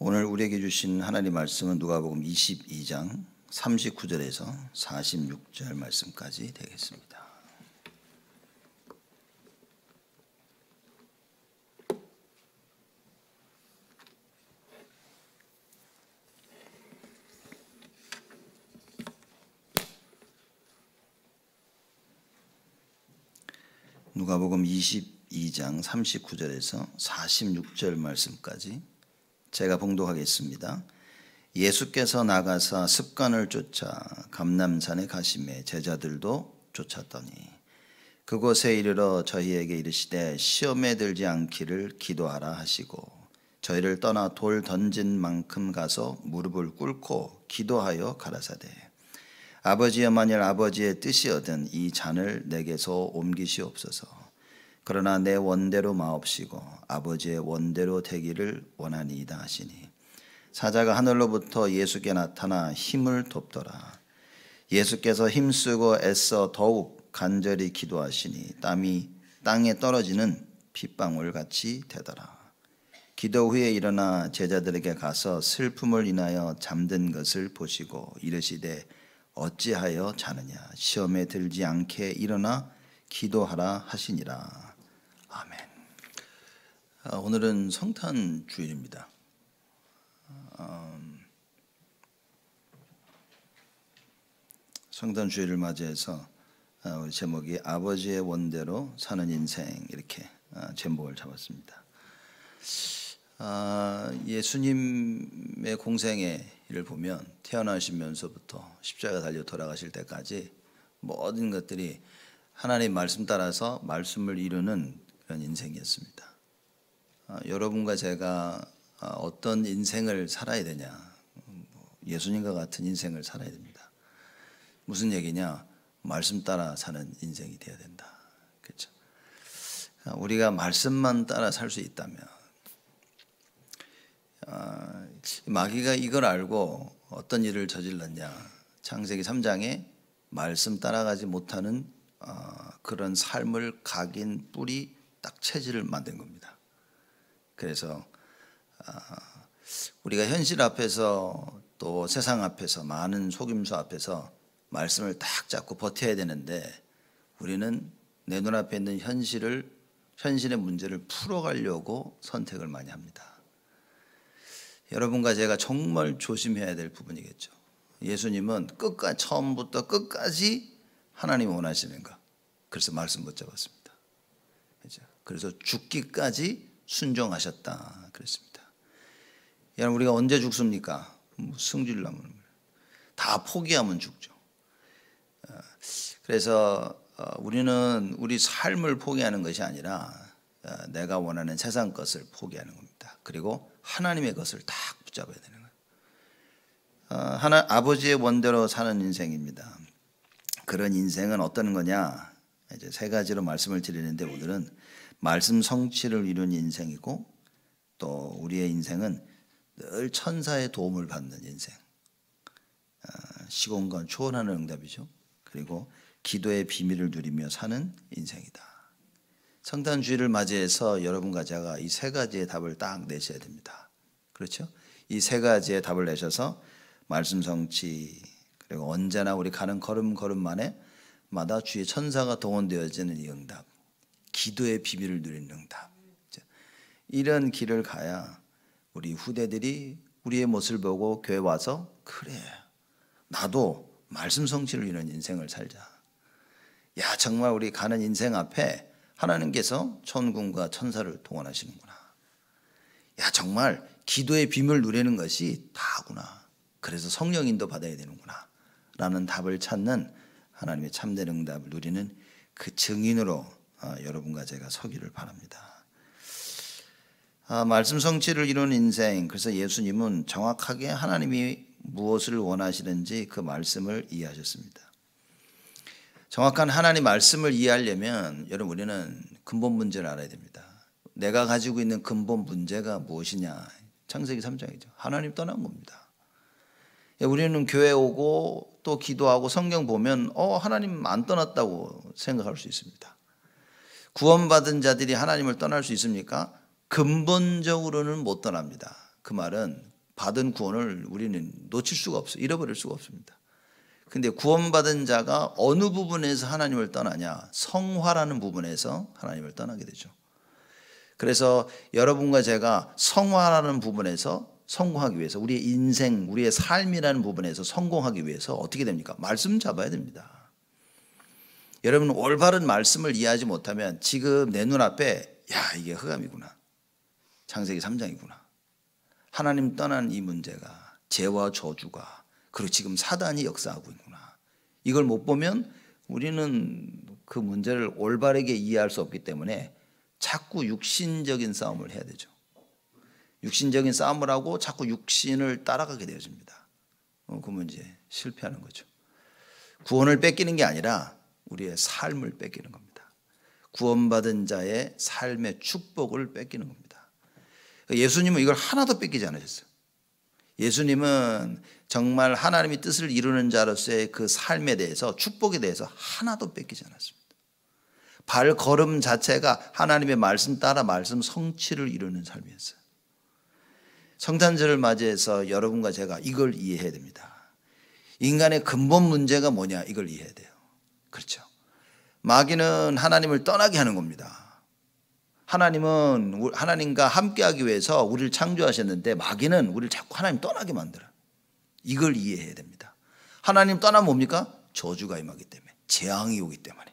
오늘 우리에게 주신 하나님 말씀은 누가복음 22장 39절에서 46절 말씀까지 되겠습니다. 누가복음 22장 39절에서 46절 말씀까지 제가 봉독하겠습니다. 예수께서 나가사 습관을 쫓아 감람산에 가시매 제자들도 쫓았더니 그곳에 이르러 저희에게 이르시되 시험에 들지 않기를 기도하라 하시고 저희를 떠나 돌 던진 만큼 가서 무릎을 꿇고 기도하여 가라사대 아버지여 만일 아버지의 뜻이거든 이 잔을 내게서 옮기시옵소서. 그러나 내 원대로 마옵시고 아버지의 원대로 되기를 원하니이다 하시니 사자가 하늘로부터 예수께 나타나 힘을 돕더라. 예수께서 힘쓰고 애써 더욱 간절히 기도하시니 땀이 땅에 떨어지는 핏방울 같이 되더라. 기도 후에 일어나 제자들에게 가서 슬픔을 인하여 잠든 것을 보시고 이르시되 어찌하여 자느냐 시험에 들지 않게 일어나 기도하라 하시니라. 아멘. 오늘은 성탄 주일입니다. 성탄 주일을 맞이해서 우리 제목이 아버지의 원대로 사는 인생 이렇게 제목을 잡았습니다. 예수님의 공생의 일을 보면 태어나시면서부터 십자가 달려 돌아가실 때까지 모든 것들이 하나님 말씀 따라서 말씀을 이루는 그런 인생이었습니다. 여러분과 제가 어떤 인생을 살아야 되냐, 예수님과 같은 인생을 살아야 됩니다. 무슨 얘기냐? 말씀 따라 사는 인생이 되어야 된다. 그렇죠? 우리가 말씀만 따라 살 수 있다면 마귀가 이걸 알고 어떤 일을 저질렀냐, 창세기 3장에 말씀 따라가지 못하는 그런 삶을 각인 뿌리 딱 체질을 만든 겁니다. 그래서 우리가 현실 앞에서 또 세상 앞에서 많은 속임수 앞에서 말씀을 딱 잡고 버텨야 되는데 우리는 내 눈앞에 있는 현실의 문제를 풀어가려고 선택을 많이 합니다. 여러분과 제가 정말 조심해야 될 부분이겠죠. 예수님은 처음부터 끝까지 하나님이 원하시는 것, 그래서 말씀 못 잡았습니다. 그래서 죽기까지 순종하셨다 그랬습니다. 여러분, 우리가 언제 죽습니까? 승질나면 다 포기하면 죽죠. 그래서 우리는 우리 삶을 포기하는 것이 아니라 내가 원하는 세상 것을 포기하는 겁니다. 그리고 하나님의 것을 딱 붙잡아야 되는 거예요. 아버지의 원대로 사는 인생입니다. 그런 인생은 어떤 거냐? 이제 세 가지로 말씀을 드리는데 오늘은 말씀 성취를 이룬 인생이고 또 우리의 인생은 늘 천사의 도움을 받는 인생. 시공간 초월하는 응답이죠. 그리고 기도의 비밀을 누리며 사는 인생이다. 성탄 주일을 맞이해서 여러분과 제가 이 세 가지의 답을 딱 내셔야 됩니다. 그렇죠? 이 세 가지의 답을 내셔서 말씀 성취, 그리고 언제나 우리 가는 걸음걸음만에 마다 주의 천사가 동원되어지는 이 응답, 기도의 비밀을 누리는 응답, 이런 길을 가야 우리 후대들이 우리의 모습을 보고 교회 와서 그래, 나도 말씀 성취를 이루는 인생을 살자. 야, 정말 우리 가는 인생 앞에 하나님께서 천군과 천사를 동원하시는구나. 야, 정말 기도의 비밀을 누리는 것이 다구나. 그래서 성령 인도 받아야 되는구나 라는 답을 찾는 하나님의 참된 응답을 누리는 그 증인으로 여러분과 제가 서기를 바랍니다. 말씀 성취를 이루는 인생, 그래서 예수님은 정확하게 하나님이 무엇을 원하시는지 그 말씀을 이해하셨습니다. 정확한 하나님 말씀을 이해하려면 여러분 우리는 근본 문제를 알아야 됩니다. 내가 가지고 있는 근본 문제가 무엇이냐? 창세기 3장이죠. 하나님 떠난 겁니다. 우리는 교회 오고 또 기도하고 성경 보면 하나님 안 떠났다고 생각할 수 있습니다. 구원받은 자들이 하나님을 떠날 수 있습니까? 근본적으로는 못 떠납니다. 그 말은 받은 구원을 우리는 놓칠 수가 없어요. 잃어버릴 수가 없습니다. 근데 구원받은 자가 어느 부분에서 하나님을 떠나냐? 성화라는 부분에서 하나님을 떠나게 되죠. 그래서 여러분과 제가 성화라는 부분에서 성공하기 위해서, 우리의 인생, 우리의 삶이라는 부분에서 성공하기 위해서 어떻게 됩니까? 말씀 잡아야 됩니다. 여러분, 올바른 말씀을 이해하지 못하면 지금 내 눈앞에 이게 흑암이구나, 창세기 3장이구나, 하나님 떠난 이 문제가, 죄와 저주가, 그리고 지금 사단이 역사하고 있구나, 이걸 못 보면 우리는 그 문제를 올바르게 이해할 수 없기 때문에 자꾸 육신적인 싸움을 해야 되죠. 육신적인 싸움을 하고 자꾸 육신을 따라가게 되어집니다. 그러면 이제 실패하는 거죠. 구원을 뺏기는 게 아니라 우리의 삶을 뺏기는 겁니다. 구원받은 자의 삶의 축복을 뺏기는 겁니다. 예수님은 이걸 하나도 뺏기지 않으셨어요. 예수님은 정말 하나님의 뜻을 이루는 자로서의 그 삶에 대해서, 축복에 대해서 하나도 뺏기지 않았습니다. 발걸음 자체가 하나님의 말씀 따라 말씀 성취를 이루는 삶이었어요. 성탄절을 맞이해서 여러분과 제가 이걸 이해해야 됩니다. 인간의 근본 문제가 뭐냐, 이걸 이해해야 돼요. 그렇죠. 마귀는 하나님을 떠나게 하는 겁니다. 하나님은 하나님과 함께하기 위해서 우리를 창조하셨는데 마귀는 우리를 자꾸 하나님 떠나게 만들어요. 이걸 이해해야 됩니다. 하나님 떠나면 뭡니까? 저주가 임하기 때문에, 재앙이 오기 때문에.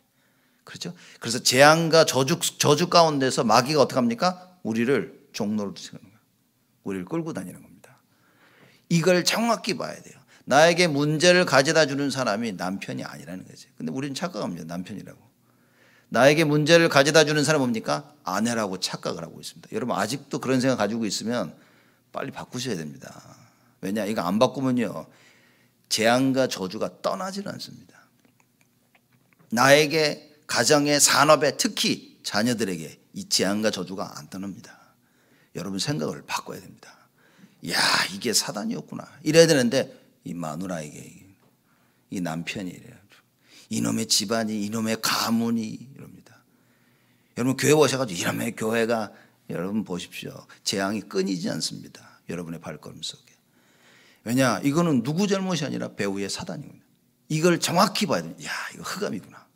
그렇죠? 그래서 재앙과 저주 가운데서 마귀가 어떻게 합니까? 우리를 종로로 세우는 거예요. 우리를 끌고 다니는 겁니다. 이걸 정확히 봐야 돼요. 나에게 문제를 가져다 주는 사람이 남편이 아니라는 거죠. 근데 우리는 착각합니다. 남편이라고. 나에게 문제를 가져다 주는 사람은 뭡니까? 아내라고 착각을 하고 있습니다. 여러분, 아직도 그런 생각 가지고 있으면 빨리 바꾸셔야 됩니다. 왜냐? 이거 안 바꾸면요, 재앙과 저주가 떠나질 않습니다. 나에게, 가정에, 산업에, 특히 자녀들에게 이 재앙과 저주가 안 떠납니다. 여러분, 생각을 바꿔야 됩니다. 이게 사단이었구나, 이래야 되는데 이 마누라에게, 이 남편이 이래요. 이놈의 집안이, 이놈의 가문이 이럽니다. 여러분, 교회 오셔가지고 이놈의 교회가, 여러분 보십시오, 재앙이 끊이지 않습니다. 여러분의 발걸음 속에. 왜냐? 이거는 누구 잘못이 아니라 배후의 사단입니다. 이걸 정확히 봐야 됩니다. 이거 흑암이구나.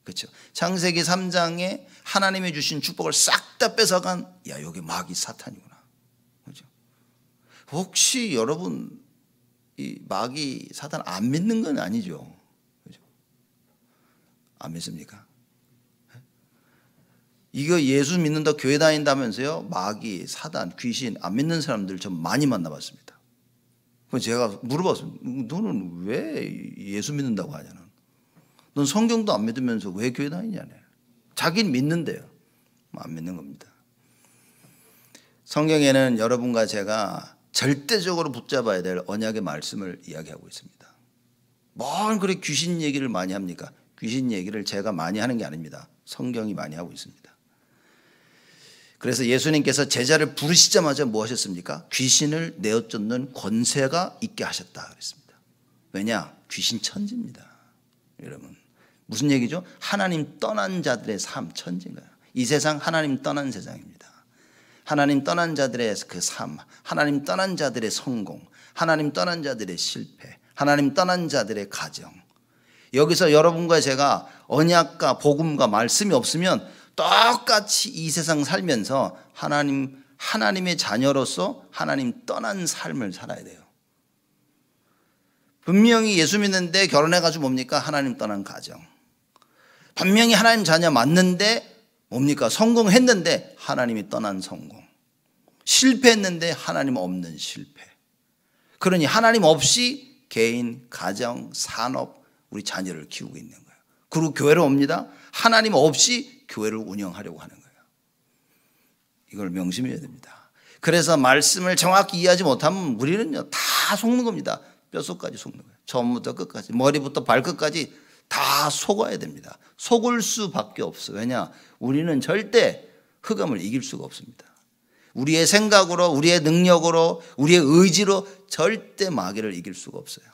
그렇죠? 창세기 3장에 하나님이 주신 축복을 싹 다 뺏어간, 여기 마귀 사탄이구나. 그렇죠? 혹시 여러분 이 마귀 사탄 안 믿는 건 아니죠? 그렇죠? 안 믿습니까? 이거 예수 믿는다, 교회 다닌다면서요, 마귀, 사단, 귀신 안 믿는 사람들 좀 많이 만나봤습니다. 그래서 제가 물어봤어요. 너는 왜 예수 믿는다고 하냐는. 넌 성경도 안 믿으면서 왜 교회 다니냐네. 자기는 믿는데요, 안 믿는 겁니다. 성경에는 여러분과 제가 절대적으로 붙잡아야 될 언약의 말씀을 이야기하고 있습니다. 뭘 그래 귀신 얘기를 많이 합니까? 귀신 얘기를 제가 많이 하는 게 아닙니다. 성경이 많이 하고 있습니다. 그래서 예수님께서 제자를 부르시자마자 뭐 하셨습니까? 귀신을 내어쫓는 권세가 있게 하셨다 그랬습니다. 왜냐? 귀신 천지입니다. 여러분, 무슨 얘기죠? 하나님 떠난 자들의 삶, 천지인 거예요. 이 세상 하나님 떠난 세상입니다. 하나님 떠난 자들의 그 삶, 하나님 떠난 자들의 성공, 하나님 떠난 자들의 실패, 하나님 떠난 자들의 가정. 여기서 여러분과 제가 언약과 복음과 말씀이 없으면 똑같이 이 세상 살면서 하나님의 자녀로서 하나님 떠난 삶을 살아야 돼요. 분명히 예수 믿는데 결혼해가지고 뭡니까? 하나님 떠난 가정. 분명히 하나님 자녀 맞는데 뭡니까? 성공했는데 하나님이 떠난 성공. 실패했는데 하나님 없는 실패. 그러니 하나님 없이 개인, 가정, 산업, 우리 자녀를 키우고 있는 거예요. 그리고 교회로 옵니다. 하나님 없이 교회를 운영하려고 하는 거예요. 이걸 명심해야 됩니다. 그래서 말씀을 정확히 이해하지 못하면 우리는요, 다 속는 겁니다. 뼛속까지 속는 거예요. 처음부터 끝까지, 머리부터 발끝까지 다 속아야 됩니다. 속을 수밖에 없어요. 왜냐? 우리는 절대 흑암을 이길 수가 없습니다. 우리의 생각으로, 우리의 능력으로, 우리의 의지로 절대 마귀를 이길 수가 없어요.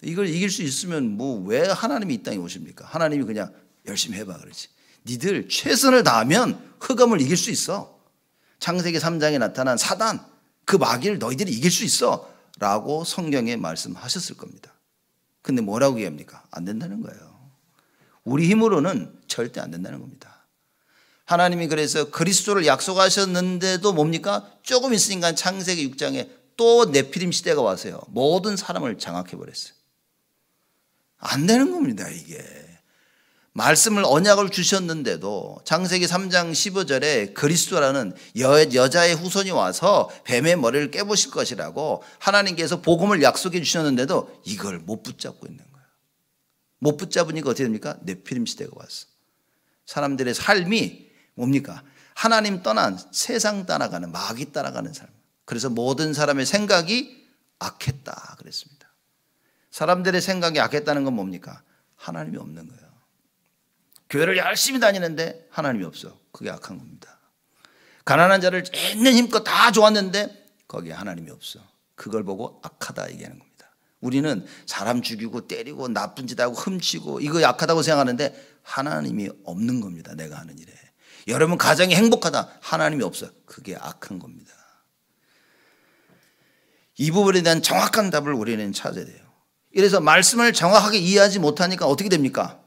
이걸 이길 수 있으면 뭐 왜 하나님이 이 땅에 오십니까? 하나님이 그냥 열심히 해봐 그러지. 니들 최선을 다하면 흑암을 이길 수 있어. 창세기 3장에 나타난 사단, 그 마귀를 너희들이 이길 수 있어 라고 성경에 말씀하셨을 겁니다. 근데 뭐라고 얘기합니까? 안 된다는 거예요. 우리 힘으로는 절대 안 된다는 겁니다. 하나님이 그래서 그리스도를 약속하셨는데도 뭡니까? 조금 있으니까 창세기 6장에 또 네피림 시대가 와서요, 모든 사람을 장악해버렸어요. 안 되는 겁니다. 이게 말씀을 언약을 주셨는데도 창세기 3장 15절에 그리스도라는 여자의 후손이 와서 뱀의 머리를 깨부실 것이라고 하나님께서 복음을 약속해 주셨는데도 이걸 못 붙잡고 있는 거예요. 못 붙잡으니까 어떻게 됩니까? 네피림 시대가 왔어. 사람들의 삶이 뭡니까? 하나님 떠난 세상 따라가는, 마귀 따라가는 삶. 그래서 모든 사람의 생각이 악했다 그랬습니다. 사람들의 생각이 악했다는 건 뭡니까? 하나님이 없는 거예요. 교회를 열심히 다니는데 하나님이 없어. 그게 악한 겁니다. 가난한 자를 있는 힘껏 다 좋았는데 거기에 하나님이 없어. 그걸 보고 악하다 얘기하는 겁니다. 우리는 사람 죽이고 때리고 나쁜 짓 하고 훔치고 이거 약하다고 생각하는데 하나님이 없는 겁니다. 내가 하는 일에. 여러분 가정이 행복하다. 하나님이 없어. 그게 악한 겁니다. 이 부분에 대한 정확한 답을 우리는 찾아야 돼요. 이래서 말씀을 정확하게 이해하지 못하니까 어떻게 됩니까?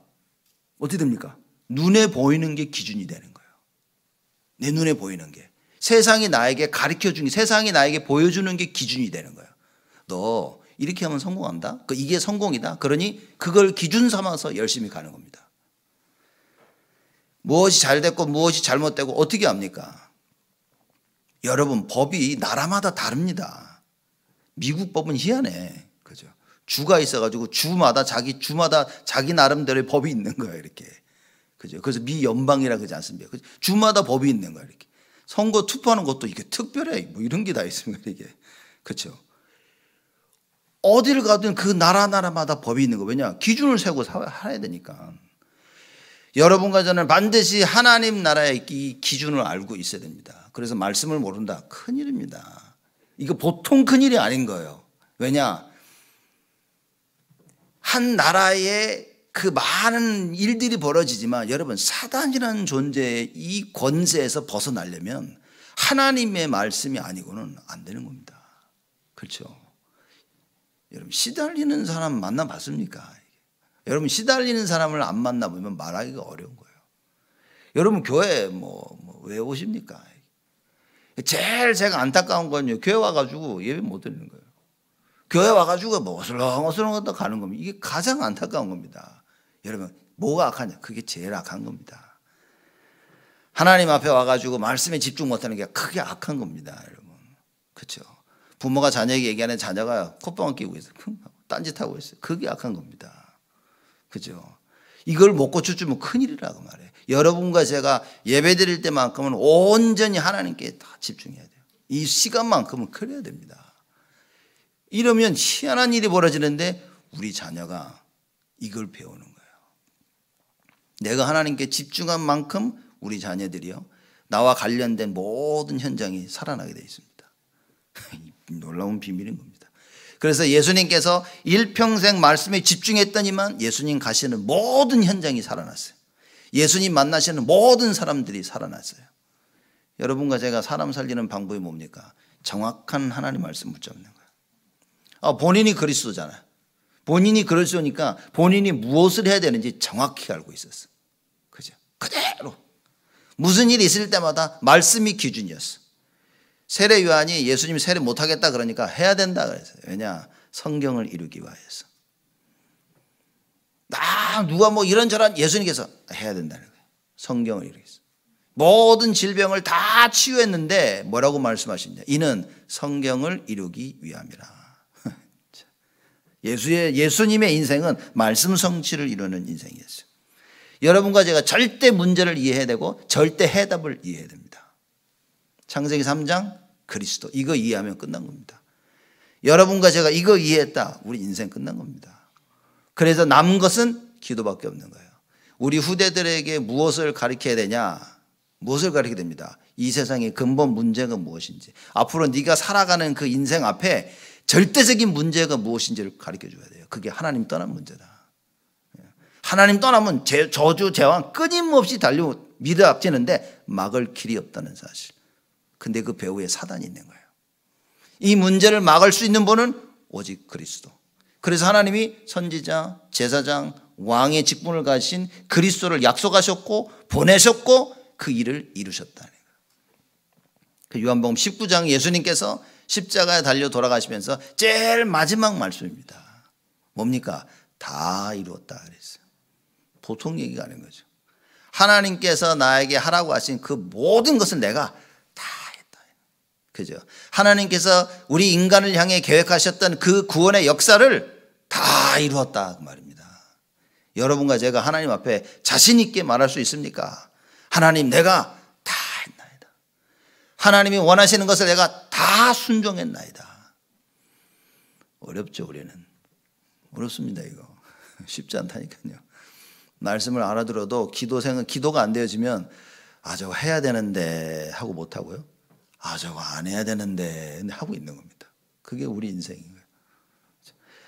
어떻게 됩니까? 눈에 보이는 게 기준이 되는 거예요. 내 눈에 보이는 게. 세상이 나에게 가르쳐주는 게, 세상이 나에게 보여주는 게 기준이 되는 거예요. 너 이렇게 하면 성공한다? 이게 성공이다? 그러니 그걸 기준 삼아서 열심히 가는 겁니다. 무엇이 잘 됐고 무엇이 잘못되고 어떻게 합니까? 여러분 법이 나라마다 다릅니다. 미국 법은 희한해. 그죠? 주가 있어가지고 주마다 자기 나름대로의 법이 있는 거예요. 이렇게. 그죠? 그래서 미 연방이라 그러지 않습니까? 주마다 법이 있는 거예요. 이렇게. 선거 투표하는 것도 이게 특별해. 뭐 이런 게 다 있습니다. 이게. 그렇죠? 어디를 가든 그 나라마다 법이 있는 거예요. 왜냐? 기준을 세우고 살아야 되니까. 여러분과 저는 반드시 하나님 나라의 이 기준을 알고 있어야 됩니다. 그래서 말씀을 모른다. 큰일입니다. 이거 보통 큰일이 아닌 거예요. 왜냐? 한 나라에 그 많은 일들이 벌어지지만 여러분 사단이라는 존재의 이 권세에서 벗어나려면 하나님의 말씀이 아니고는 안 되는 겁니다. 그렇죠? 여러분 시달리는 사람 만나봤습니까? 여러분 시달리는 사람을 안 만나보면 말하기가 어려운 거예요. 여러분 교회 왜 오십니까? 제일 제가 안타까운 건요, 교회 와가지고 예배 못 드리는 거예요. 교회 와가지고 어슬렁어슬렁 가는 겁니다. 이게 가장 안타까운 겁니다. 여러분 뭐가 악하냐? 그게 제일 악한 겁니다. 하나님 앞에 와가지고 말씀에 집중 못하는 게 크게 악한 겁니다. 여러분 그렇죠? 부모가 자녀에게 얘기하는 자녀가 콧방울 끼고 있어요. 딴짓하고 있어요. 그게 악한 겁니다. 그죠? 이걸 못 고쳐주면 큰일이라고 말해요. 여러분과 제가 예배 드릴 때만큼은 온전히 하나님께 다 집중해야 돼요. 이 시간만큼은 그래야 됩니다. 이러면 희한한 일이 벌어지는데 우리 자녀가 이걸 배우는 거예요. 내가 하나님께 집중한 만큼 우리 자녀들이요, 나와 관련된 모든 현장이 살아나게 되어 있습니다. 놀라운 비밀인 겁니다. 그래서 예수님께서 일평생 말씀에 집중했더니만 예수님 가시는 모든 현장이 살아났어요. 예수님 만나시는 모든 사람들이 살아났어요. 여러분과 제가 사람 살리는 방법이 뭡니까? 정확한 하나님 말씀 붙잡는 거예요. 본인이 그리스도잖아요. 본인이 그리스도니까 본인이 무엇을 해야 되는지 정확히 알고 있었어. 그죠? 그대로. 무슨 일이 있을 때마다 말씀이 기준이었어. 세례 요한이 예수님이 세례 못하겠다 그러니까 해야 된다 그랬어요. 왜냐? 성경을 이루기 위해서. 누가 이런저런 예수님께서 해야 된다는 거예요. 성경을 이루기 위해서. 모든 질병을 다 치유했는데 뭐라고 말씀하시냐? 이는 성경을 이루기 위함이라. 예수님의 인생은 말씀 성취를 이루는 인생이었어요. 여러분과 제가 절대 문제를 이해해야 되고 절대 해답을 이해해야 됩니다. 창세기 3장 그리스도 이거 이해하면 끝난 겁니다. 여러분과 제가 이거 이해했다. 우리 인생 끝난 겁니다. 그래서 남은 것은 기도밖에 없는 거예요. 우리 후대들에게 무엇을 가르쳐야 되냐? 무엇을 가르쳐야 됩니다. 이 세상의 근본 문제가 무엇인지, 앞으로 네가 살아가는 그 인생 앞에 절대적인 문제가 무엇인지를 가르쳐 줘야 돼요. 그게 하나님 떠난 문제다. 하나님 떠나면 저주, 재앙 끊임없이 달리고 밀어닥치는데 막을 길이 없다는 사실. 근데 그 배후에 사단이 있는 거예요. 이 문제를 막을 수 있는 분은 오직 그리스도. 그래서 하나님이 선지자, 제사장, 왕의 직분을 가신 그리스도를 약속하셨고 보내셨고 그 일을 이루셨다는 거예요. 그 요한복음 19장 예수님께서 십자가에 달려 돌아가시면서 제일 마지막 말씀입니다. 뭡니까? 다 이루었다 그랬어요. 보통 얘기가 아닌 거죠. 하나님께서 나에게 하라고 하신 그 모든 것을 내가 다 했다. 그죠? 하나님께서 우리 인간을 향해 계획하셨던 그 구원의 역사를 다 이루었다 그 말입니다. 여러분과 제가 하나님 앞에 자신 있게 말할 수 있습니까? 하나님, 내가 다 했나이다. 하나님이 원하시는 것을 내가 다 순종했나이다. 어렵죠, 우리는. 어렵습니다, 이거. 쉽지 않다니까요. 말씀을 알아들어도 기도가 안 되어지면 저거 해야 되는데 하고 못 하고요. 저거 안 해야 되는데 하고 있는 겁니다. 그게 우리 인생인 거예요.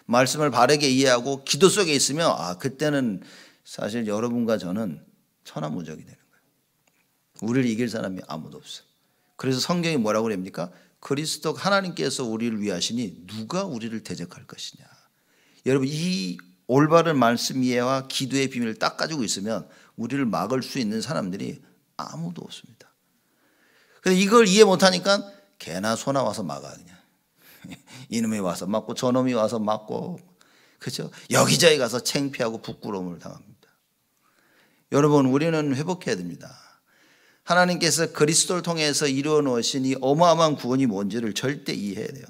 말씀을 바르게 이해하고 기도 속에 있으면 그때는 사실 여러분과 저는 천하무적이 되는 거예요. 우리를 이길 사람이 아무도 없어요. 그래서 성경이 뭐라고 그럽니까? 그리스도 하나님께서 우리를 위하시니 누가 우리를 대적할 것이냐. 여러분, 이 올바른 말씀 이해와 기도의 비밀을 딱 가지고 있으면 우리를 막을 수 있는 사람들이 아무도 없습니다. 그래서 이걸 이해 못하니까 개나 소나 와서 막아 그냥. 이놈이 와서 맞고 저놈이 와서 맞고, 그렇죠? 여기저기 가서 창피하고 부끄러움을 당합니다. 여러분, 우리는 회복해야 됩니다. 하나님께서 그리스도를 통해서 이루어 놓으신 이 어마어마한 구원이 뭔지를 절대 이해해야 돼요.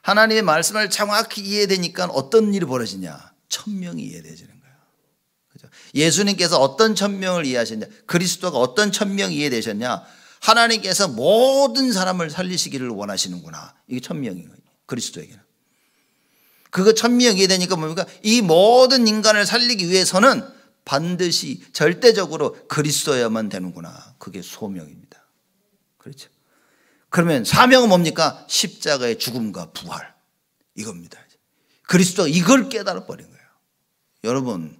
하나님의 말씀을 정확히 이해되니까 어떤 일이 벌어지냐? 천명이 이해되지는 거예요. 그렇죠? 예수님께서 어떤 천명을 이해하셨냐? 그리스도가 어떤 천명이 이해되셨냐? 하나님께서 모든 사람을 살리시기를 원하시는구나. 이게 천명인 거예요. 그리스도에게는. 그거 천명이 이해되니까 뭡니까? 이 모든 인간을 살리기 위해서는 반드시 절대적으로 그리스도여야만 되는구나. 그게 소명입니다. 그렇죠? 그러면 사명은 뭡니까? 십자가의 죽음과 부활. 이겁니다. 그리스도가 이걸 깨달아 버린 거예요. 여러분,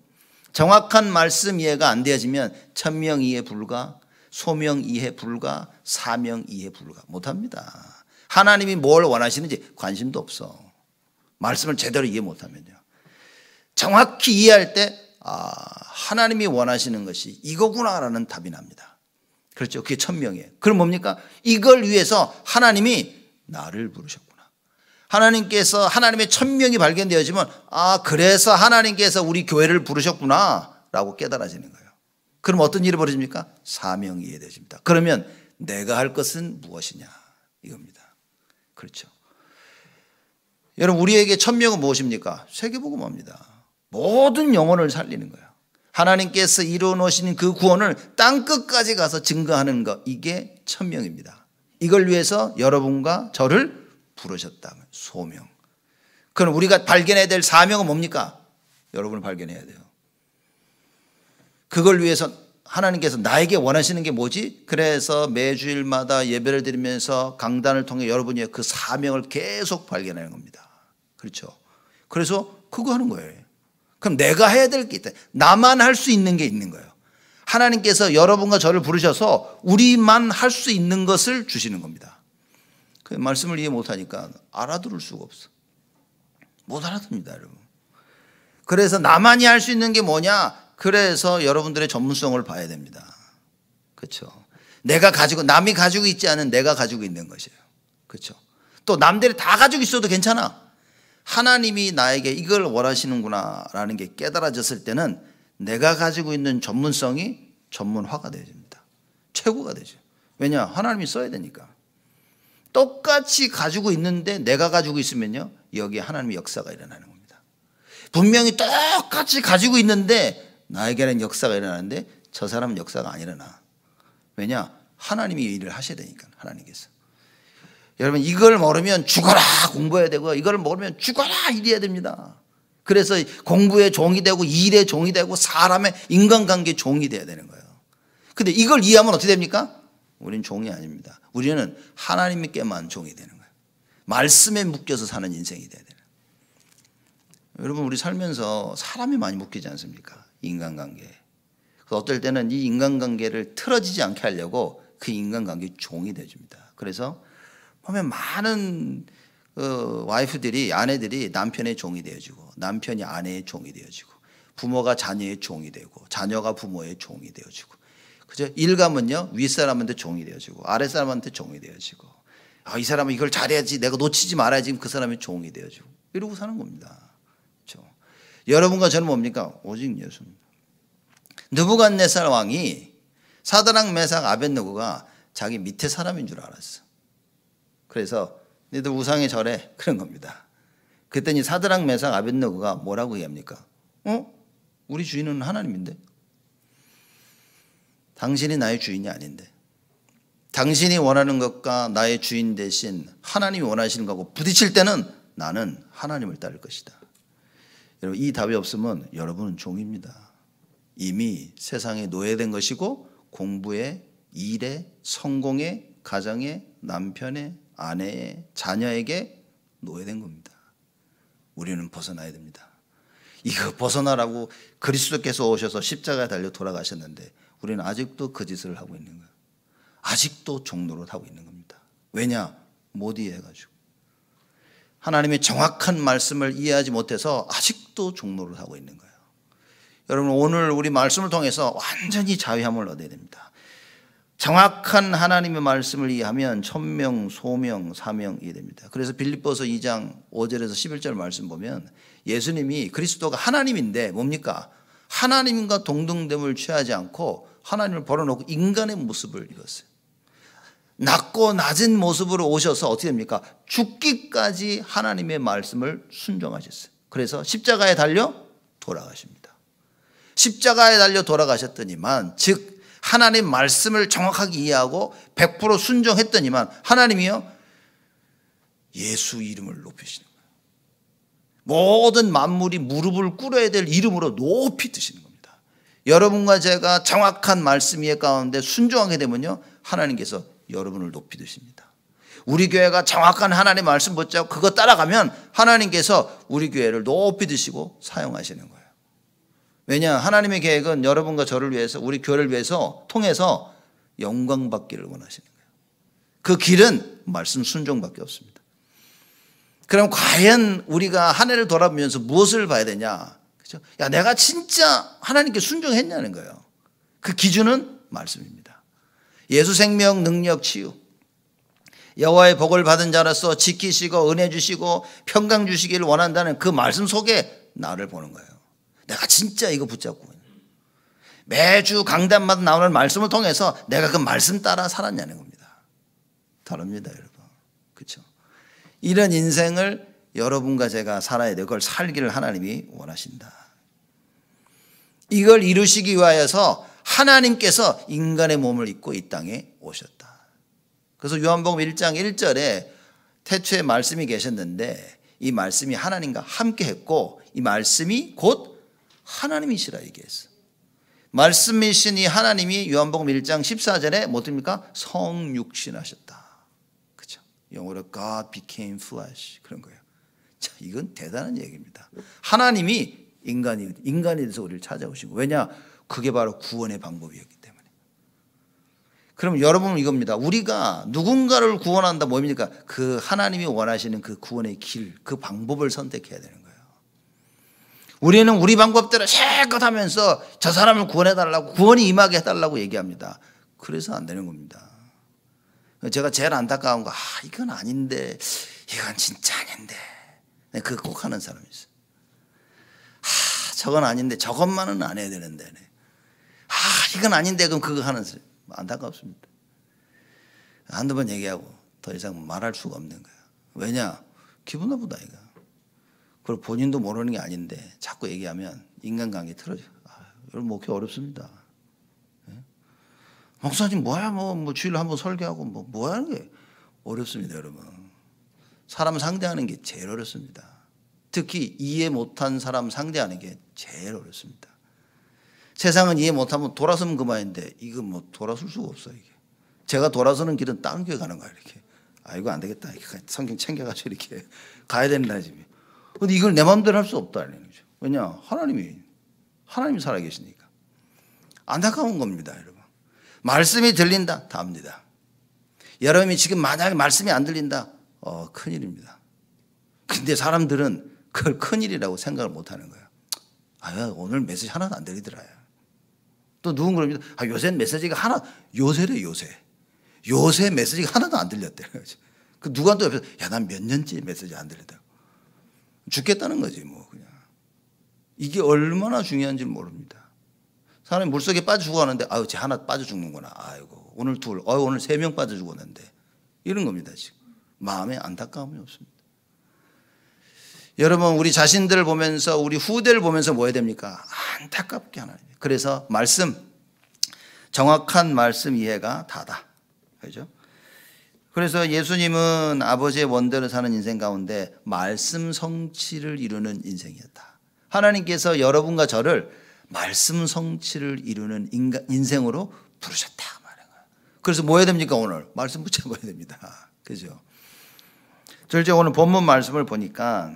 정확한 말씀 이해가 안 되어지면 천명 이해 불가, 소명 이해 불가, 사명 이해 불가 못합니다. 하나님이 뭘 원하시는지 관심도 없어. 말씀을 제대로 이해 못하면요. 정확히 이해할 때 하나님이 원하시는 것이 이거구나라는 답이 납니다. 그렇죠? 그게 천명이에요. 그럼 뭡니까? 이걸 위해서 하나님이 나를 부르셨구나. 하나님께서 하나님의 천명이 발견되어지면 그래서 하나님께서 우리 교회를 부르셨구나 라고 깨달아지는 거예요. 그럼 어떤 일이 벌어집니까? 사명이 이해되십니다. 그러면 내가 할 것은 무엇이냐 이겁니다. 그렇죠? 여러분, 우리에게 천명은 무엇입니까? 세계복음화입니다. 모든 영혼을 살리는 거예요. 하나님께서 이루어 놓으신 그 구원을 땅끝까지 가서 증거하는 것, 이게 천명입니다. 이걸 위해서 여러분과 저를 부르셨다. 소명. 그럼 우리가 발견해야 될 사명은 뭡니까? 여러분을 발견해야 돼요. 그걸 위해서 하나님께서 나에게 원하시는 게 뭐지? 그래서 매주일마다 예배를 드리면서 강단을 통해 여러분이 그 사명을 계속 발견하는 겁니다. 그렇죠? 그래서 그거 하는 거예요. 그럼 내가 해야 될 게 있다. 나만 할 수 있는 게 있는 거예요. 하나님께서 여러분과 저를 부르셔서 우리만 할 수 있는 것을 주시는 겁니다. 그 말씀을 이해 못하니까 알아들을 수가 없어. 못 알아듣습니다, 여러분. 그래서 나만이 할 수 있는 게 뭐냐? 그래서 여러분들의 전문성을 봐야 됩니다. 그렇죠? 남이 가지고 있지 않은 내가 가지고 있는 것이에요. 그렇죠? 또 남들이 다 가지고 있어도 괜찮아. 하나님이 나에게 이걸 원하시는구나 라는 게 깨달아졌을 때는 내가 가지고 있는 전문성이 전문화가 되어집니다. 최고가 되죠. 왜냐? 하나님이 써야 되니까. 똑같이 가지고 있는데 내가 가지고 있으면요, 여기에 하나님의 역사가 일어나는 겁니다. 분명히 똑같이 가지고 있는데 나에게는 역사가 일어나는데 저 사람은 역사가 안 일어나. 왜냐? 하나님이 일을 하셔야 되니까. 하나님께서. 여러분, 이걸 모르면 죽어라 공부해야 되고, 이걸 모르면 죽어라 일해야 됩니다. 그래서 공부의 종이 되고 일의 종이 되고 사람의 인간관계의 종이 돼야 되는 거예요. 근데 이걸 이해하면 어떻게 됩니까? 우린 종이 아닙니다. 우리는 하나님께만 종이 되는 거예요. 말씀에 묶여서 사는 인생이 돼야 되는 거예요. 여러분, 우리 살면서 사람이 많이 묶이지 않습니까? 인간관계. 어떨 때는 이 인간관계를 틀어지지 않게 하려고 그 인간관계의 종이 되어줍니다. 그래서 보면 많은 와이프들이, 아내들이 남편의 종이 되어지고, 남편이 아내의 종이 되어지고, 부모가 자녀의 종이 되고, 자녀가 부모의 종이 되어지고, 그죠? 일감은요, 윗사람한테 종이 되어지고, 아랫사람한테 종이 되어지고, 이 사람은 이걸 잘해야지, 내가 놓치지 말아야지, 그 사람의 종이 되어지고, 이러고 사는 겁니다. 그렇죠? 여러분과 저는 뭡니까? 오직 예수입니다. 느부갓네살 왕이 사드락, 메삭, 아벳느고가 자기 밑에 사람인 줄 알았어. 그래서 너희들 우상에 절해, 그런 겁니다. 그랬더니 사드락, 메삭, 아벳느고가 뭐라고 얘기합니까? 우리 주인은 하나님인데, 당신이 나의 주인이 아닌데, 당신이 원하는 것과 나의 주인 대신 하나님이 원하시는 것하고 부딪힐 때는 나는 하나님을 따를 것이다. 여러분, 이 답이 없으면 여러분은 종입니다. 이미 세상에 노예된 것이고, 공부에, 일에, 성공에, 가정에, 남편에, 아내에, 자녀에게 노예된 겁니다. 우리는 벗어나야 됩니다. 이거 벗어나라고 그리스도께서 오셔서 십자가에 달려 돌아가셨는데 우리는 아직도 그 짓을 하고 있는 거예요. 아직도 종노릇하고 있는 겁니다. 왜냐? 못 이해해가지고. 하나님의 정확한 말씀을 이해하지 못해서 아직도 종노릇하고 있는 거예요. 여러분, 오늘 우리 말씀을 통해서 완전히 자유함을 얻어야 됩니다. 정확한 하나님의 말씀을 이해하면 천명, 소명, 사명이 됩니다. 그래서 빌립보서 2장 5절에서 11절 말씀 보면 예수님이, 그리스도가 하나님인데 뭡니까? 하나님과 동등됨을 취하지 않고 하나님을 벌어놓고 인간의 모습을 입었어요. 낮고 낮은 모습으로 오셔서 어떻게 됩니까? 죽기까지 하나님의 말씀을 순종하셨어요. 그래서 십자가에 달려 돌아가십니다. 십자가에 달려 돌아가셨더니만, 즉 하나님 말씀을 정확하게 이해하고 100% 순종했더니만 하나님이요, 예수 이름을 높이시는 거예요. 모든 만물이 무릎을 꿇어야 될 이름으로 높이 드시는 겁니다. 여러분과 제가 정확한 말씀 이해 가운데 순종하게 되면요, 하나님께서 여러분을 높이 드십니다. 우리 교회가 정확한 하나님의 말씀 붙잡고 그거 따라가면 하나님께서 우리 교회를 높이 드시고 사용하시는 거예요. 왜냐? 하나님의 계획은 여러분과 저를 위해서, 우리 교회를 위해서 통해서 영광 받기를 원하시는 거예요. 그 길은 말씀 순종밖에 없습니다. 그럼 과연 우리가 한 해를 돌아보면서 무엇을 봐야 되냐? 그렇죠? 야, 내가 진짜 하나님께 순종했냐는 거예요. 그 기준은 말씀입니다. 예수 생명, 능력, 치유. 여호와의 복을 받은 자로서 지키시고 은혜 주시고 평강 주시기를 원한다는 그 말씀 속에 나를 보는 거예요. 내가 진짜 이거 붙잡고 매주 강단마다 나오는 말씀을 통해서 내가 그 말씀 따라 살았냐는 겁니다. 다릅니다, 여러분. 그렇죠? 이런 인생을 여러분과 제가 살아야 돼요. 그걸 살기를 하나님이 원하신다. 이걸 이루시기 위하여서 하나님께서 인간의 몸을 입고 이 땅에 오셨다. 그래서 요한복음 1장 1절에 태초에 말씀이 계셨는데 이 말씀이 하나님과 함께 했고 이 말씀이 곧 하나님이시라 얘기했어요. 말씀이신 이 하나님이 요한복음 1장 14절에 뭐 됩니까? 성육신하셨다. 그렇죠? 영어로 God became flesh, 그런 거예요. 자, 이건 대단한 얘기입니다. 하나님이 인간이 돼서 우리를 찾아오시고, 왜냐? 그게 바로 구원의 방법이었기 때문에. 그럼 여러분은 이겁니다. 우리가 누군가를 구원한다, 뭡니까? 그 하나님이 원하시는 그 구원의 길, 그 방법을 선택해야 되는 거예요. 우리는 우리 방법대로 실컷 하면서 저 사람을 구원해달라고, 구원이 임하게 해달라고 얘기합니다. 그래서 안 되는 겁니다. 제가 제일 안타까운 거, 이건 아닌데, 이건 진짜 아닌데. 그거 꼭 하는 사람이 있어요. 저건 아닌데, 저것만은 안 해야 되는데. 이건 아닌데, 그럼 그거 하는 사람. 안타깝습니다. 한두 번 얘기하고 더 이상 말할 수가 없는 거예요. 왜냐? 기분 나쁘다, 이거. 그리고 본인도 모르는 게 아닌데 자꾸 얘기하면 인간관계 틀어져요. 여러분, 목회 어렵습니다. 네? 목사님 뭐야, 뭐 주일에 한번 설교하고 뭐 하는 게 어렵습니다, 여러분. 사람 상대하는 게 제일 어렵습니다. 특히 이해 못한 사람 상대하는 게 제일 어렵습니다. 세상은 이해 못하면 돌아서면 그만인데 이거 뭐 돌아설 수가 없어요. 이게 제가 돌아서는 길은 다른 교회 가는 거야. 이렇게 이거 안 되겠다. 이렇게 성경 챙겨가지고 이렇게 가야 된다 지금. 근데 이걸 내 마음대로 할 수 없다는 거죠. 왜냐? 하나님이 살아계시니까. 안타까운 겁니다, 여러분. 말씀이 들린다, 다 합니다. 여러분이 지금 만약에 말씀이 안 들린다. 큰일입니다. 근데 사람들은 그걸 큰일이라고 생각을 못 하는 거예요. 오늘 메시지 하나도 안 들리더라. 또 누군 그럽니다. 요새 메시지가 요새래, 요새. 요새 메시지가 하나도 안 들렸대. 그 누가 또 옆에서, 난 몇 년째 메시지 안 들렸다고. 죽겠다는 거지, 뭐, 그냥. 이게 얼마나 중요한지 모릅니다. 사람이 물속에 빠져 죽어가는데, 쟤 하나 빠져 죽는구나. 아이고, 오늘 둘, 오늘 3명 빠져 죽었는데. 이런 겁니다, 지금. 마음에 안타까움이 없습니다. 여러분, 우리 자신들을 보면서, 우리 후대를 보면서 뭐 해야 됩니까? 안타깝게 하나님. 그래서 정확한 말씀 이해가 다다. 그죠? 그래서 예수님은 아버지의 원대로 사는 인생 가운데 말씀 성취를 이루는 인생이었다. 하나님께서 여러분과 저를 말씀 성취를 이루는 인생으로 부르셨다 말인 거예요. 그래서 뭐 해야 됩니까? 오늘 말씀 붙잡아야 됩니다. 그죠? 절제 오늘 본문 말씀을 보니까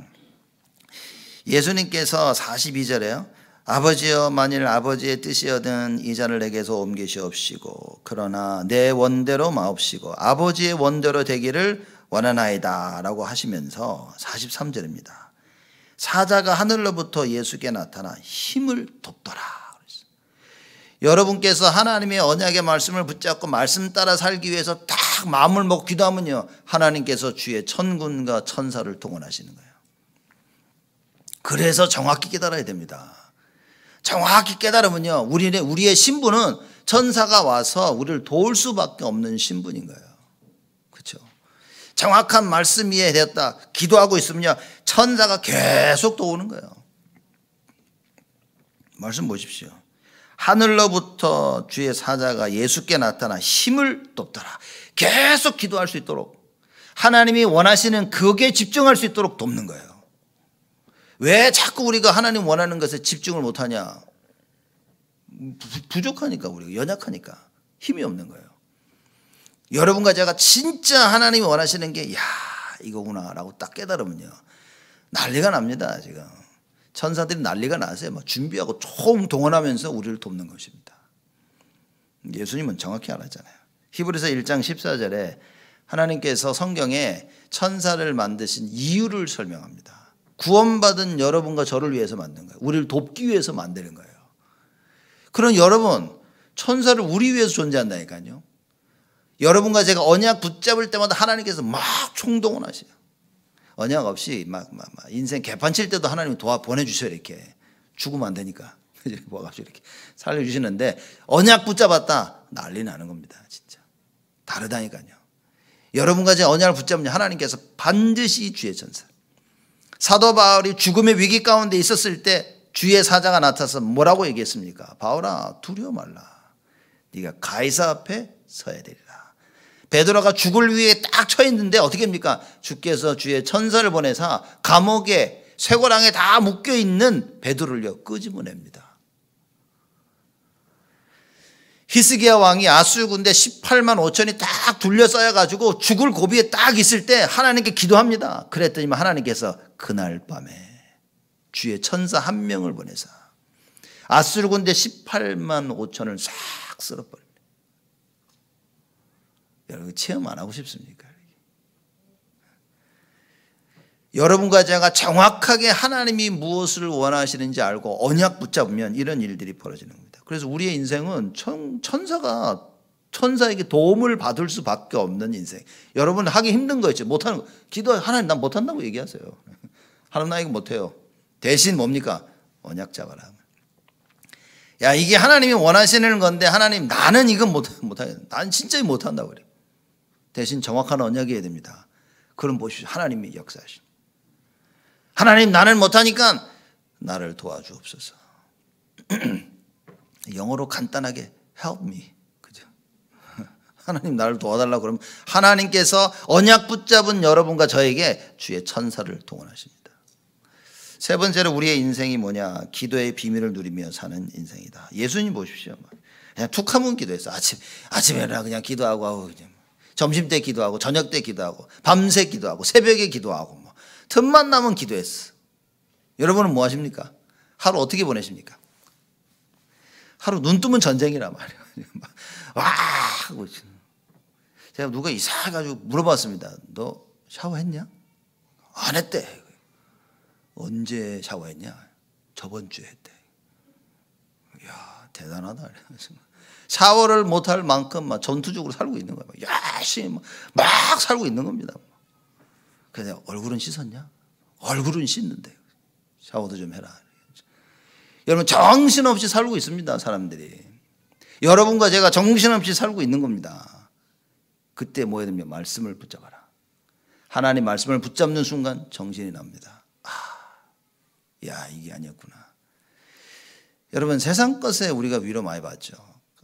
예수님께서 42절에요. 아버지여, 만일 아버지의 뜻이여든 이 잔을 내게서 옮기시옵시고 그러나 내 원대로 마옵시고 아버지의 원대로 되기를 원하나이다 라고 하시면서 43절입니다. 사자가 하늘로부터 예수께 나타나 힘을 돕더라. 여러분께서 하나님의 언약의 말씀을 붙잡고 말씀 따라 살기 위해서 딱 마음을 먹고 기도하면요, 하나님께서 주의 천군과 천사를 동원하시는 거예요. 그래서 정확히 깨달아야 됩니다. 정확히 깨달으면요, 우리의 신분은 천사가 와서 우리를 도울 수밖에 없는 신분인 거예요. 그렇죠? 정확한 말씀 이해되었다. 기도하고 있으면요, 천사가 계속 도우는 거예요. 말씀 보십시오. 하늘로부터 주의 사자가 예수께 나타나 힘을 돕더라. 계속 기도할 수 있도록, 하나님이 원하시는 그게 집중할 수 있도록 돕는 거예요. 왜 자꾸 우리가 하나님 원하는 것에 집중을 못하냐? 부족하니까, 우리가 연약하니까, 힘이 없는 거예요. 여러분과 제가 진짜 하나님이 원하시는 게 이거구나 라고 딱 깨달으면요, 난리가 납니다. 지금 천사들이 난리가 나세요. 막 준비하고 총 동원하면서 우리를 돕는 것입니다. 예수님은 정확히 알았잖아요. 히브리서 1장 14절에 하나님께서 성경에 천사를 만드신 이유를 설명합니다. 구원받은 여러분과 저를 위해서 만든 거예요. 우리를 돕기 위해서 만드는 거예요. 그럼 여러분, 천사를 우리 위해서 존재한다니까요. 여러분과 제가 언약 붙잡을 때마다 하나님께서 막 총동원하세요. 언약 없이 막 인생 개판 칠 때도 하나님이 보내주셔요. 이렇게 죽으면 안 되니까 모아가지고 이렇게 살려주시는데, 언약 붙잡았다 난리 나는 겁니다. 진짜 다르다니까요. 여러분과 제가 언약을 붙잡으면 하나님께서 반드시 주의 천사, 사도 바울이 죽음의 위기 가운데 있었을 때 주의 사자가 나타나서 뭐라고 얘기했습니까? 바울아, 두려워 말라. 네가 가이사 앞에 서야 되리라. 베드로가 죽을 위에 딱 처 있는데 어떻게 합니까? 주께서 주의 천사를 보내사 감옥에, 쇠고랑에 다 묶여 있는 베드로를 끄집어냅니다. 히스기야 왕이 아수르 군대 18만 5천이 딱 둘러싸여 가지고 죽을 고비에 딱 있을 때 하나님께 기도합니다. 그랬더니 하나님께서 그날 밤에 주의 천사 한 명을 보내사 아수르 군대 18만 5천을 싹 쓸어버립니다. 여러분 체험 안 하고 싶습니까? 여러분과 제가 정확하게 하나님이 무엇을 원하시는지 알고 언약 붙잡으면 이런 일들이 벌어지는 겁니다. 그래서 우리의 인생은 천사에게 도움을 받을 수밖에 없는 인생. 여러분 하기 힘든 거 있죠. 못하는 거. 기도, 하나님 난 못한다고 얘기하세요. 하나님 나 이거 못해요. 대신 뭡니까? 언약 잡아라. 야, 이게 하나님이 원하시는 건데 하나님 나는 이건 못하겠다. 난 진짜 못한다고 그래요. 대신 정확한 언약이어야 됩니다. 그럼 보십시오. 하나님이 역사하십니다. 하나님 나는 못하니까 나를 도와주옵소서. 영어로 간단하게 help me. 그죠? 하나님 나를 도와달라고 그러면 하나님께서 언약 붙잡은 여러분과 저에게 주의 천사를 동원하십니다. 세 번째로 우리의 인생이 뭐냐? 기도의 비밀을 누리며 사는 인생이다. 예수님 보십시오. 그냥 툭 하면 기도했어. 아침에 그냥 기도하고 그냥 점심 때 기도하고 저녁 때 기도하고 밤새 기도하고 새벽에 기도하고 뭐 틈만 나면 기도했어. 여러분은 뭐 하십니까? 하루 어떻게 보내십니까? 하루 눈 뜨면 전쟁이란 말이에요. 와 하고 제가 누가 이상해가지고 물어봤습니다. 너 샤워했냐? 안 했대. 언제 샤워했냐? 저번 주에 했대. 이야, 대단하다. 샤워를 못할 만큼 막 전투적으로 살고 있는 거예요. 열심히 막 살고 있는 겁니다. 그래서 얼굴은 씻었냐? 얼굴은 씻는데 샤워도 좀 해라. 여러분 정신없이 살고 있습니다. 사람들이. 여러분과 제가 정신없이 살고 있는 겁니다. 그때 뭐 해야 됩니까? 말씀을 붙잡아라. 하나님 말씀을 붙잡는 순간 정신이 납니다. 야, 이게 아니었구나. 여러분 세상 것에 우리가 위로 많이 받죠.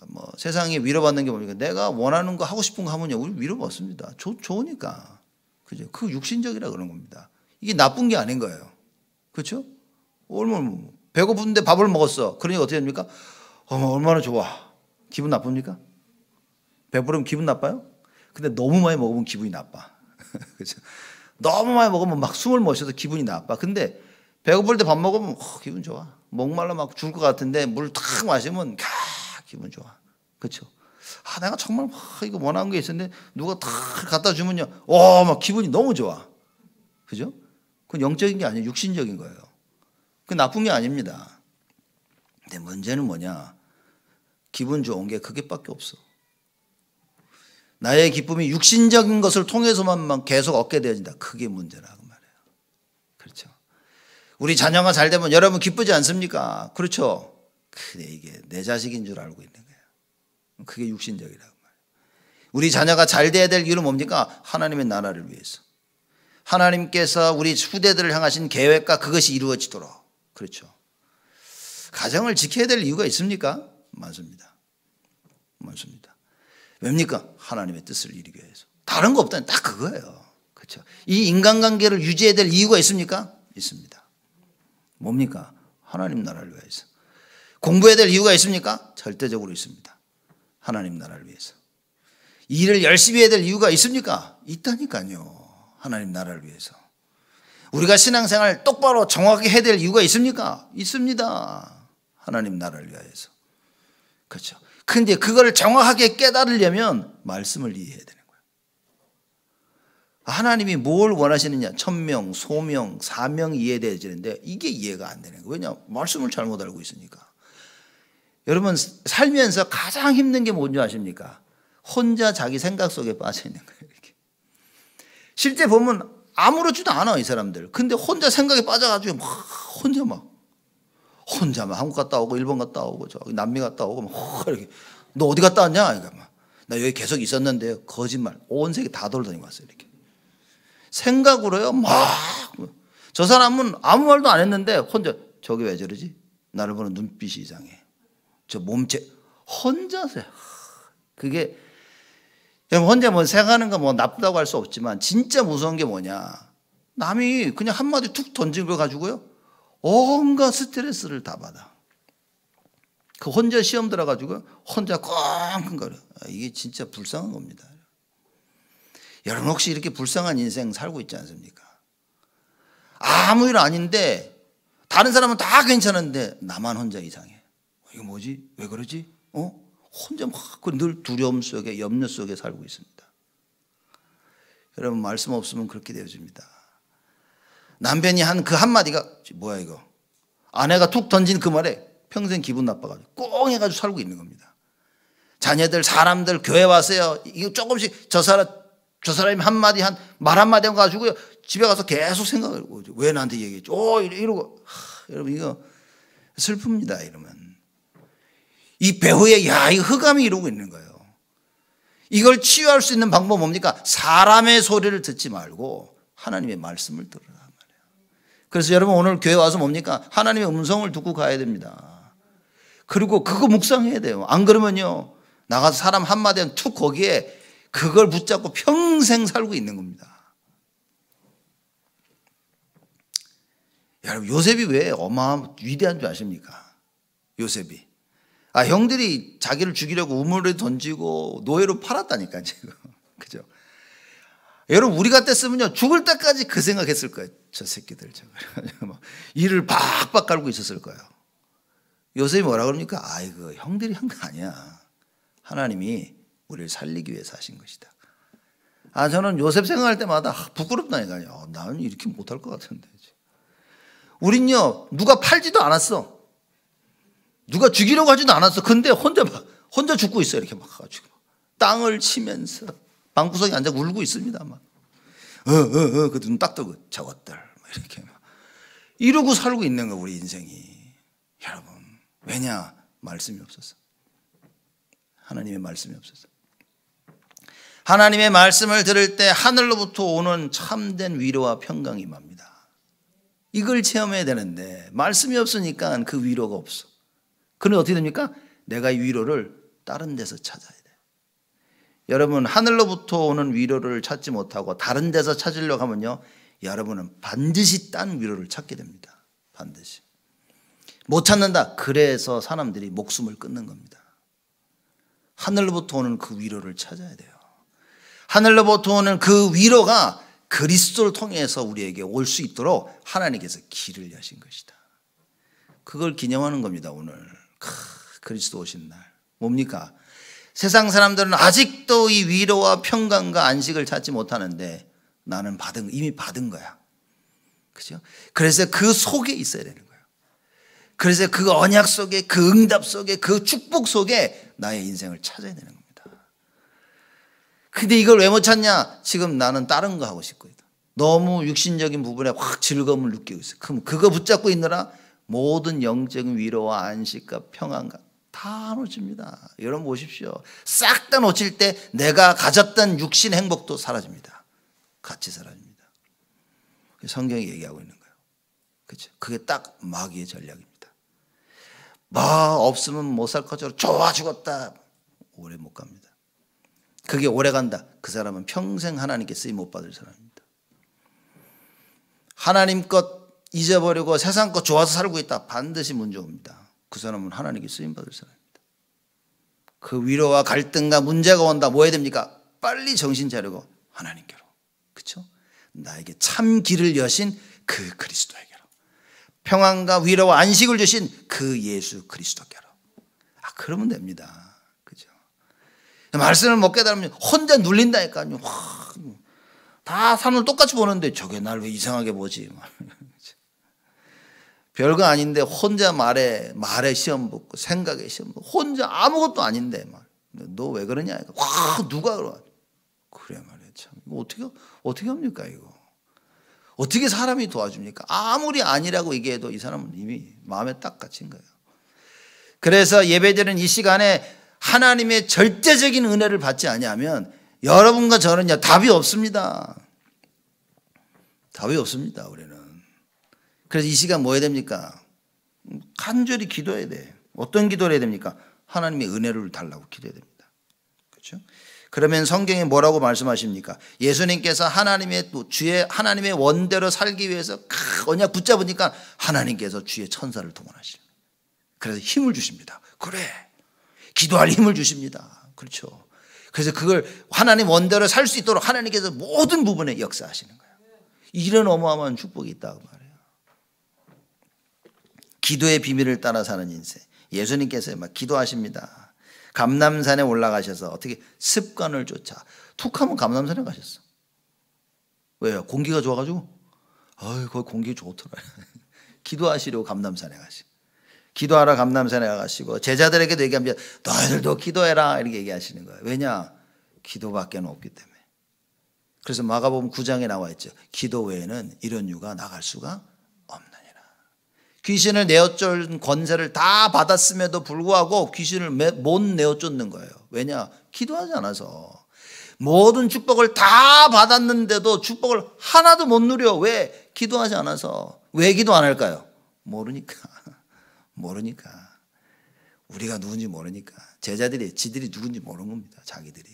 뭐 세상에 위로받는 게 뭡니까? 내가 원하는 거 하고 싶은 거 하면요, 우리 위로받습니다. 좋으니까. 그죠? 그 육신적이라 그런 겁니다. 이게 나쁜 게 아닌 거예요. 그렇죠? 얼마나 배고픈데 밥을 먹었어. 그러니까 어떻게 됩니까? 얼마나 좋아. 기분 나쁩니까? 배부르면 기분 나빠요? 근데 너무 많이 먹으면 기분이 나빠. 그렇죠? 너무 많이 먹으면 막 숨을 못 쉬어서 기분이 나빠. 근데 배고플 때 밥 먹으면 기분 좋아. 목말라 막 죽을 것 같은데 물 탁 마시면 기분 좋아. 그렇죠? 내가 정말 이거 원하는 게 있었는데 누가 탁 갖다 주면요, 막 기분이 너무 좋아. 그죠? 그건 영적인 게 아니에요. 육신적인 거예요. 그건 나쁜 게 아닙니다. 근데 문제는 뭐냐? 기분 좋은 게 그게밖에 없어. 나의 기쁨이 육신적인 것을 통해서만 계속 얻게 되어진다. 그게 문제라고 말해요. 그렇죠? 우리 자녀가 잘 되면 여러분 기쁘지 않습니까? 그렇죠? 근데 이게 내 자식인 줄 알고 있는 거예요. 그게 육신적이라고 말해요. 우리 자녀가 잘 돼야 될 이유는 뭡니까? 하나님의 나라를 위해서. 하나님께서 우리 후대들을 향하신 계획과 그것이 이루어지도록. 그렇죠? 가정을 지켜야 될 이유가 있습니까? 많습니다. 많습니다. 왜입니까? 하나님의 뜻을 이루기 위해서. 다른 거 없다니 딱 그거예요. 그렇죠? 이 인간관계를 유지해야 될 이유가 있습니까? 있습니다. 뭡니까? 하나님 나라를 위해서. 공부해야 될 이유가 있습니까? 절대적으로 있습니다. 하나님 나라를 위해서. 일을 열심히 해야 될 이유가 있습니까? 있다니까요. 하나님 나라를 위해서. 우리가 신앙생활 똑바로 정확하게 해야 될 이유가 있습니까? 있습니다. 하나님 나라를 위해서. 그렇죠. 근데 그걸 정확하게 깨달으려면 말씀을 이해해야 되는 거예요. 하나님이 뭘 원하시느냐? 1000명, 소명, 사명 이해되어지는데 이게 이해가 안 되는 거예요. 왜냐? 말씀을 잘못 알고 있으니까. 여러분 살면서 가장 힘든 게 뭔지 아십니까? 혼자 자기 생각 속에 빠져 있는 거예요. 이렇게. 실제 보면 아무렇지도 않아 이 사람들. 근데 혼자 생각에 빠져가지고 혼자 막 한국 갔다 오고 일본 갔다 오고 저기 남미 갔다 오고 막 이렇게. 너 어디 갔다 왔냐? 그러니까 나 여기 계속 있었는데요. 거짓말. 온 세계 다 돌아다니고 왔어요. 이렇게. 생각으로요. 저 사람은 아무 말도 안 했는데 혼자 저기 왜 저러지? 나를 보는 눈빛이 이상해. 저 몸체 혼자서 그게 혼자 뭐 생각하는 거 뭐 나쁘다고 할 수 없지만 진짜 무서운 게 뭐냐? 남이 그냥 한마디 툭 던진 걸 가지고요. 온갖 스트레스를 다 받아. 그 혼자 시험 들어가지고 혼자 끙끙거려. 이게 진짜 불쌍한 겁니다. 여러분 혹시 이렇게 불쌍한 인생 살고 있지 않습니까? 아무 일 아닌데 다른 사람은 다 괜찮은데 나만 혼자 이상해. 이거 뭐지? 왜 그러지? 혼자 막 늘 두려움 속에 염려 속에 살고 있습니다. 여러분 말씀 없으면 그렇게 되어집니다. 남편이 한 그 한마디가 뭐야 이거? 아내가 툭 던진 그 말에 평생 기분 나빠가지고 꽁 해가지고 살고 있는 겁니다. 자녀들 사람들 교회 와서요. 이거 조금씩 저 사람이 한마디 말 한마디 가지고요. 집에 가서 계속 생각을 하고 왜 나한테 얘기했지? 이러고 여러분 이거 슬픕니다. 이러면 이 배후에 이 흑암이 이러고 있는 거예요. 이걸 치유할 수 있는 방법은 뭡니까? 사람의 소리를 듣지 말고 하나님의 말씀을 들으라 말이에요. 그래서 여러분 오늘 교회 와서 뭡니까? 하나님의 음성을 듣고 가야 됩니다. 그리고 그거 묵상해야 돼요. 안 그러면요 나가서 사람 한마디는 툭 거기에 그걸 붙잡고 평생 살고 있는 겁니다. 여러분 요셉이 왜 위대한 줄 아십니까? 요셉이. 형들이 자기를 죽이려고 우물에 던지고 노예로 팔았다니까 지금. 그죠? 여러분 우리 같았으면요 죽을 때까지 그 생각했을 거예요. 저 새끼들 저거 이를 박박 깔고 있었을 거예요. 요셉이 뭐라 그럽니까? 이거 형들이 한 거 아니야. 하나님이 우리를 살리기 위해서 하신 것이다. 저는 요셉 생각할 때마다 부끄럽다니까요. 나는 이렇게 못할 것 같은데. 우린요, 누가 팔지도 않았어. 누가 죽이려고 하지도 않았어. 근데 혼자 죽고 있어요. 이렇게 막 가지고. 땅을 치면서 방구석에 앉아 울고 있습니다. 막. 그 눈 딱 뜨고 저것들. 이렇게 막. 이러고 살고 있는 거, 우리 인생이. 여러분. 왜냐? 말씀이 없어서. 하나님의 말씀이 없어서. 하나님의 말씀을 들을 때 하늘로부터 오는 참된 위로와 평강이 임합니다. 이걸 체험해야 되는데 말씀이 없으니까 그 위로가 없어. 그럼 어떻게 됩니까? 내가 이 위로를 다른 데서 찾아야 돼. 여러분, 하늘로부터 오는 위로를 찾지 못하고 다른 데서 찾으려고 하면요, 여러분은 반드시 딴 위로를 찾게 됩니다. 반드시. 못 찾는다. 그래서 사람들이 목숨을 끊는 겁니다. 하늘로부터 오는 그 위로를 찾아야 돼요. 하늘로부터 오는 그 위로가 그리스도를 통해서 우리에게 올 수 있도록 하나님께서 길을 여신 것이다. 그걸 기념하는 겁니다. 오늘 그리스도 오신 날. 뭡니까? 세상 사람들은 아직도 이 위로와 평강과 안식을 찾지 못하는데 나는 이미 받은 거야. 그죠? 그래서 그 속에 있어야 되는 거예요. 그래서 그 언약 속에, 그 응답 속에, 그 축복 속에 나의 인생을 찾아야 되는 겁니다. 근데 이걸 왜 못 찾냐? 지금 나는 다른 거 하고 싶고 있다. 너무 육신적인 부분에 확 즐거움을 느끼고 있어요. 그럼 그거 붙잡고 있느라 모든 영적인 위로와 안식과 평안과 다 놓칩니다. 여러분 보십시오. 싹 다 놓칠 때 내가 가졌던 육신 행복도 사라집니다. 같이 사라집니다. 성경이 얘기하고 있는 거예요. 그렇죠? 그게 딱 마귀의 전략입니다. 없으면 못 살 것처럼 좋아 죽었다. 오래 못 갑니다. 그게 오래 간다. 그 사람은 평생 하나님께 쓰임 못 받을 사람입니다. 하나님 것 잊어버리고 세상 것 좋아서 살고 있다. 반드시 문제 옵니다. 그 사람은 하나님께 쓰임 받을 사람입니다. 그 위로와 갈등과 문제가 온다. 뭐 해야 됩니까? 빨리 정신 차리고 하나님께로. 그렇죠? 나에게 참 길을 여신 그 그리스도에게로. 평안과 위로와 안식을 주신 그 예수 그리스도께로. 그러면 됩니다. 말씀을 못 깨달으면 혼자 눌린다니까요. 다 사람을 똑같이 보는데 저게 날 왜 이상하게 보지? 별거 아닌데 혼자 말에 시험 붙고 생각에 시험 붙고 혼자 아무것도 아닌데 너 왜 그러냐? 누가 그러? 그래 말이야. 참 이거 어떻게 합니까 이거? 어떻게 사람이 도와줍니까? 아무리 아니라고 얘기해도 이 사람은 이미 마음에 딱 갇힌 거예요. 그래서 예배드리는 이 시간에 하나님의 절대적인 은혜를 받지 아니하면 여러분과 저는요 답이 없습니다. 답이 없습니다. 우리는. 그래서 이 시간 뭐 해야 됩니까? 간절히 기도해야 돼. 어떤 기도를 해야 됩니까? 하나님의 은혜를 달라고 기도해야 됩니다. 그렇죠? 그러면 성경에 뭐라고 말씀하십니까? 예수님께서 하나님의 원대로 살기 위해서 언약 붙잡으니까 하나님께서 주의 천사를 동원하시는 거예요. 그래서 힘을 주십니다. 그래. 기도할 힘을 주십니다. 그렇죠. 그래서 그걸 하나님 원대로 살 수 있도록 하나님께서 모든 부분에 역사하시는 거예요. 이런 어마어마한 축복이 있다고 말해요. 기도의 비밀을 따라 사는 인생. 예수님께서 막 기도하십니다. 감람산에 올라가셔서 어떻게 습관을 쫓아 툭 하면 감람산에 가셨어. 왜요? 공기가 좋아가지고 거기 공기 좋더라. 기도하시려고 감람산에 가시고. 기도하러 감람산에 가시고 제자들에게도 얘기합니다. 너희들도 기도해라 이렇게 얘기하시는 거예요. 왜냐? 기도밖에 없기 때문에. 그래서 마가복음 9장에 나와 있죠. 기도 외에는 이런 유가 나갈 수가 없느니라. 귀신을 내어쫓는 권세를 다 받았음에도 불구하고 귀신을 못 내어쫓는 거예요. 왜냐? 기도하지 않아서. 모든 축복을 다 받았는데도 축복을 하나도 못 누려. 왜? 기도하지 않아서. 왜 기도 안 할까요? 모르니까. 우리가 누군지 모르니까. 제자들이 지들이 누군지 모르는 겁니다. 자기들이.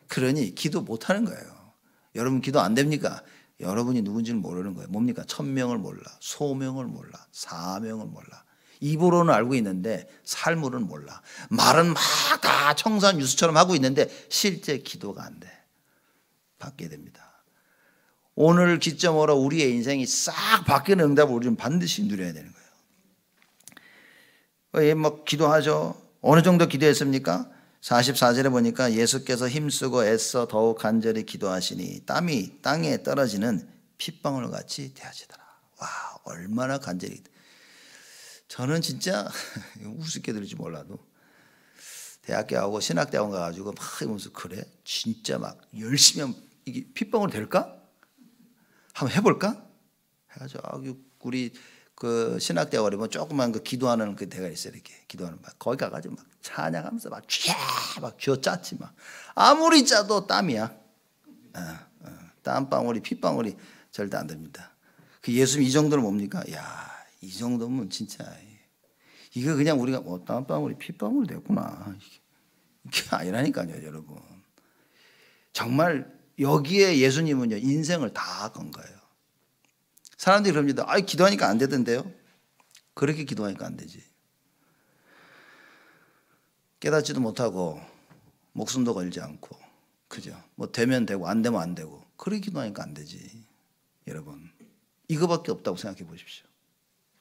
그러니 기도 못하는 거예요. 여러분 기도 안 됩니까? 여러분이 누군지를 모르는 거예요. 뭡니까? 천명을 몰라, 소명을 몰라, 사명을 몰라. 입으로는 알고 있는데 삶으로는 몰라. 말은 막 다 청산 유수처럼 하고 있는데 실제 기도가 안 돼. 받게 됩니다. 오늘 기점으로 우리의 인생이 싹 바뀌는 응답을 우리는 반드시 누려야 되는 거예요. 막 기도하죠. 어느 정도 기도했습니까? 44절에 보니까 예수께서 힘쓰고 애써 더욱 간절히 기도하시니 땀이 땅에 떨어지는 핏방울 같이 되어지더라. 와, 얼마나 간절히. 저는 진짜 우습게 들을지 몰라도 대학교 가고 신학대학원 가가지고 막 이러면서 그래? 진짜 막 열심히 하면 이게 핏방울 될까? 한번 해볼까? 해가지고 우리 그 신학대학원에 보면 조그만 그 기도하는 그 데가 있어요. 이렇게 기도하는 막 거기 가가지고 막 찬양하면서 막 쥐어 짰지 막 아무리 짜도 땀이야. 땀방울이 핏방울이 절대 안 됩니다. 그 예수님 이 정도는 뭡니까? 야, 이 정도면 진짜 이거 그냥 우리가 뭐 땀방울이 핏방울이 됐구나 이게 아니라니까요, 여러분. 정말 여기에 예수님은요 인생을 다 건 거예요. 사람들이 그럽니다. 아, 기도하니까 안 되던데요. 그렇게 기도하니까 안 되지. 깨닫지도 못하고 목숨도 걸지 않고, 그죠? 뭐 되면 되고 안 되면 안 되고 그렇게 기도하니까 안 되지. 여러분, 이거밖에 없다고 생각해 보십시오.